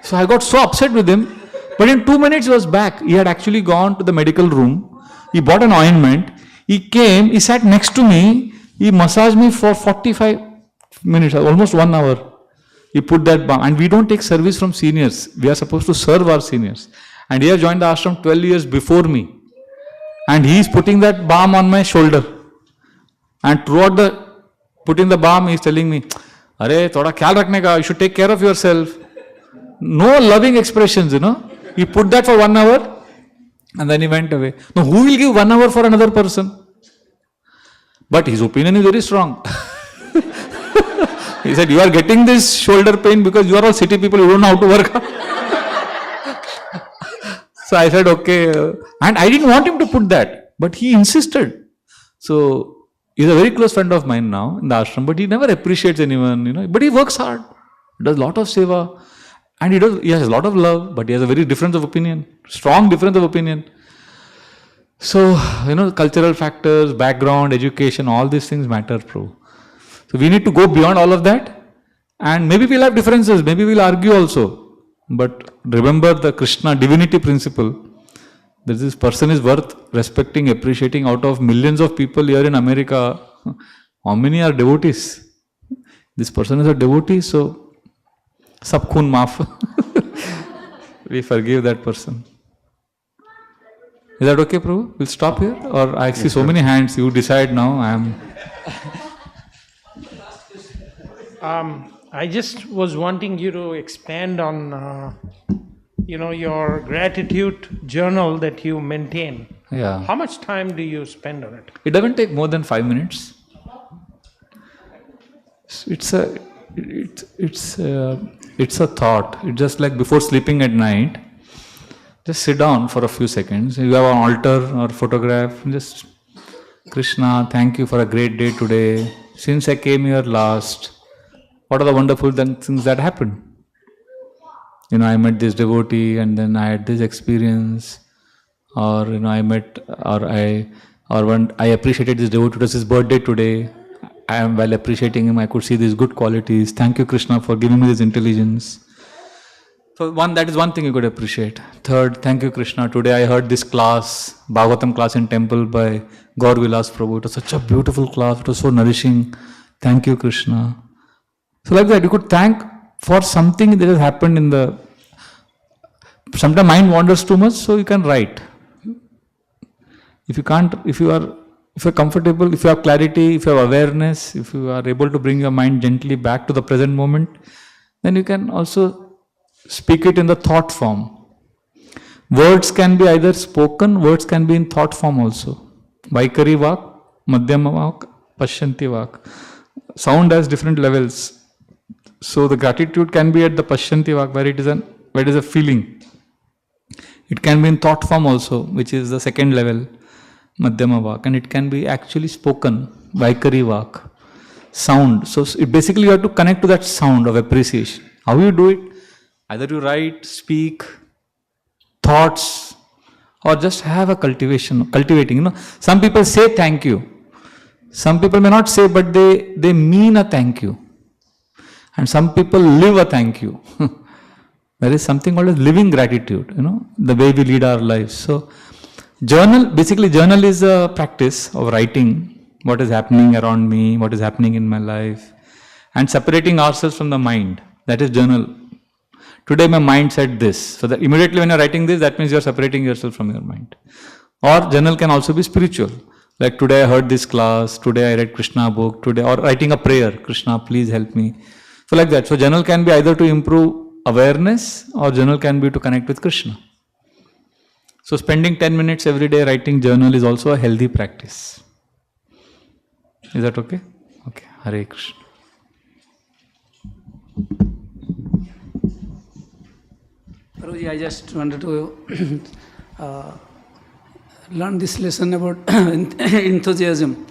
So I got so upset with him. But in 2 minutes he was back. He had actually gone to the medical room. He bought an ointment. He came, he sat next to me. He massaged me for 45 minutes, almost 1 hour. He put that balm. And we don't take service from seniors. We are supposed to serve our seniors. And he has joined the ashram 12 years before me. And he is putting that balm on my shoulder. And throughout putting the balm, he is telling me, "Arey, thoda khayal rakhne ka, you should take care of yourself." No loving expressions, He put that for 1 hour and then he went away. Now, who will give 1 hour for another person? But his opinion is very strong. He said, you are getting this shoulder pain because you are all city people, you don't know how to work. So I said, okay. And I didn't want him to put that, but he insisted. So he's a very close friend of mine now in the ashram, but he never appreciates anyone, But he works hard, does a lot of seva. And he has a lot of love, but he has a very difference of opinion, strong difference of opinion. So, cultural factors, background, education, all these things matter, Prabhu. So we need to go beyond all of that. And maybe we'll have differences, maybe we'll argue also. But remember the Krishna divinity principle. That this person is worth respecting, appreciating. Out of millions of people here in America, how many are devotees? This person is a devotee, so Sab khun maaf. We forgive that person. Is that okay, Prabhu? We'll stop here? Or I see so many hands. You decide now. I just was wanting you to expand on, your gratitude journal that you maintain. Yeah. How much time do you spend on it? It doesn't take more than 5 minutes. It's a thought. It's just like before sleeping at night, just sit down for a few seconds. You have an altar or photograph, just Krishna, thank you for a great day today. Since I came here last, what are the wonderful things that happened? I met this devotee and then I had this experience, or I appreciated this devotee. It was his birthday today. I am well appreciating him. I could see these good qualities. Thank you, Krishna, for giving me this intelligence. So that is one thing you could appreciate. Third, thank you, Krishna. Today I heard this class, Bhagavatam class in temple by Gaur Vilas Prabhu. It was such a beautiful class. It was so nourishing. Thank you, Krishna. So like that, you could thank for something that has happened sometimes mind wanders too much, so you can write. If you're comfortable, if you have clarity, if you have awareness, if you are able to bring your mind gently back to the present moment, then you can also speak it in the thought form. Words can be either spoken, words can be in thought form also. Vaikari vak, madhyama vak, pashyanti vak. Sound has different levels. So the gratitude can be at the pashyanti vak, where it is a feeling. It can be in thought form also, which is the second level. Madhyama vak, and it can be actually spoken, Vaikari vak, sound. So basically you have to connect to that sound of appreciation. How you do it? Either you write, speak, thoughts, or just have a cultivating. Some people say thank you. Some people may not say, but they mean a thank you. And some people live a thank you. There is something called as living gratitude, the way we lead our lives. So journal is a practice of writing what is happening around me, what is happening in my life. and separating ourselves from the mind. That is journal. Today my mind said this. So that immediately when you're writing this, that means you're separating yourself from your mind. Or journal can also be spiritual. Like today I heard this class, today I read Krishna book, today, or writing a prayer, Krishna please help me. So like that. So journal can be either to improve awareness or journal can be to connect with Krishna. So spending 10 minutes every day writing journal is also a healthy practice. Is that okay? Okay. Hare Krishna. Prabhuji, I just wanted to learn this lesson about enthusiasm.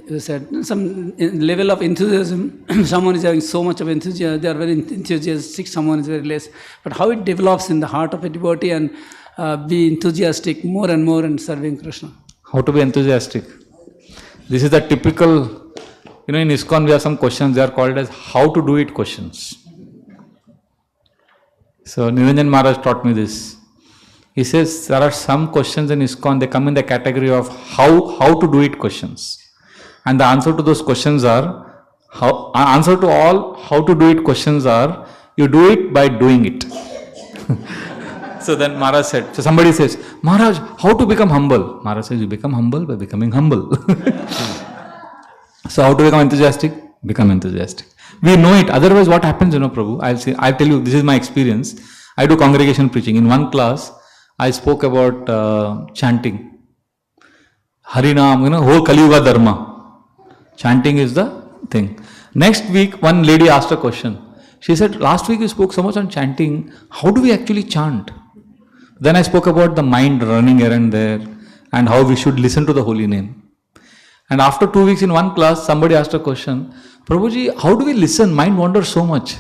You said some level of enthusiasm, someone is having so much of enthusiasm, they are very enthusiastic, someone is very less. But how it develops in the heart of a devotee and be enthusiastic more and more in serving Krishna. How to be enthusiastic? This is the typical, in ISKCON we have some questions, they are called as how to do it questions. So Niranjan Maharaj taught me this. He says there are some questions in ISKCON, they come in the category of how to do it questions. And the answer to those questions are, answer to all how to do it questions are, you do it by doing it. So then Maharaj said, so somebody says, Maharaj, how to become humble? Maharaj says, you become humble by becoming humble. So how to become enthusiastic? Become enthusiastic. We know it, otherwise what happens, Prabhu? I'll tell you, this is my experience. I do congregation preaching. In one class, I spoke about chanting. Harinam, whole Kali Yuga Dharma. Chanting is the thing. Next week, one lady asked a question. She said, last week you spoke so much on chanting. How do we actually chant? Then I spoke about the mind running errand there and how we should listen to the holy name. And after 2 weeks in one class, somebody asked a question, Prabhuji, how do we listen? Mind wanders so much.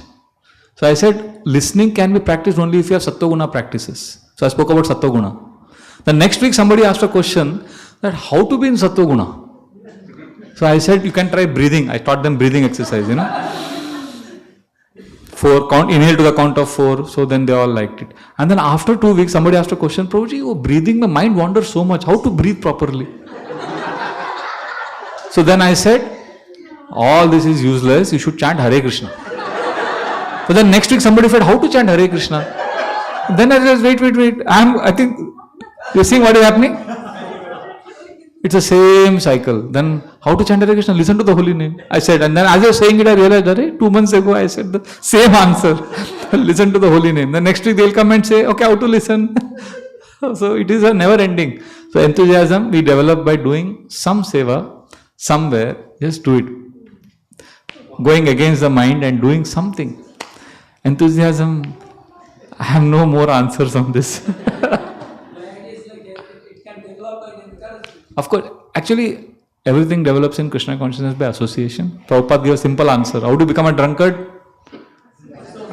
So I said, listening can be practiced only if you have Sattva-guna practices. So I spoke about Sattva-guna. The next week somebody asked a question that how to be in Sattva-guna. So I said, you can try breathing. I taught them breathing exercise, 4, inhale to the count of 4. So then they all liked it. And then after 2 weeks, somebody asked a question, Prabhuji, breathing, the mind wanders so much. How to breathe properly? So then I said, all this is useless. You should chant Hare Krishna. So then next week somebody said, how to chant Hare Krishna? Then I said, wait. I think, you're seeing what is happening? It's the same cycle. Then how to chant Hare Krishna? Listen to the holy name. I said, and then as I was saying it, I realized, 2 months ago I said the same answer. Listen to the holy name. The next week they'll come and say, okay, how to listen? So it is a never ending. So enthusiasm we develop by doing some seva, somewhere, just do it. Going against the mind and doing something. Enthusiasm, I have no more answers on this. Of course, actually, everything develops in Krishna consciousness by association. Prabhupada gave a simple answer. How to become a drunkard?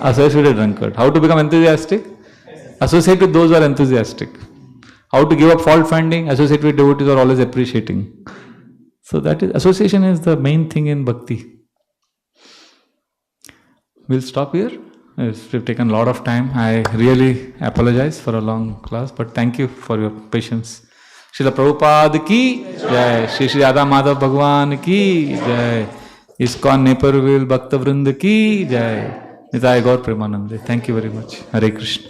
Associate with a drunkard. How to become enthusiastic? Associate with those who are enthusiastic. How to give up fault finding? Associate with devotees who are always appreciating. So that is, association is the main thing in bhakti. We'll stop here. We've taken a lot of time. I really apologize for a long class, but thank you for your patience. Srila Prabhupada ki jai, Shri Radha Madhav Bhagwan ki jai, ISKCON Naperville Bhakta Vrinda ki jai, Nitai Gaur Premanande. Thank you very much. Hare Krishna.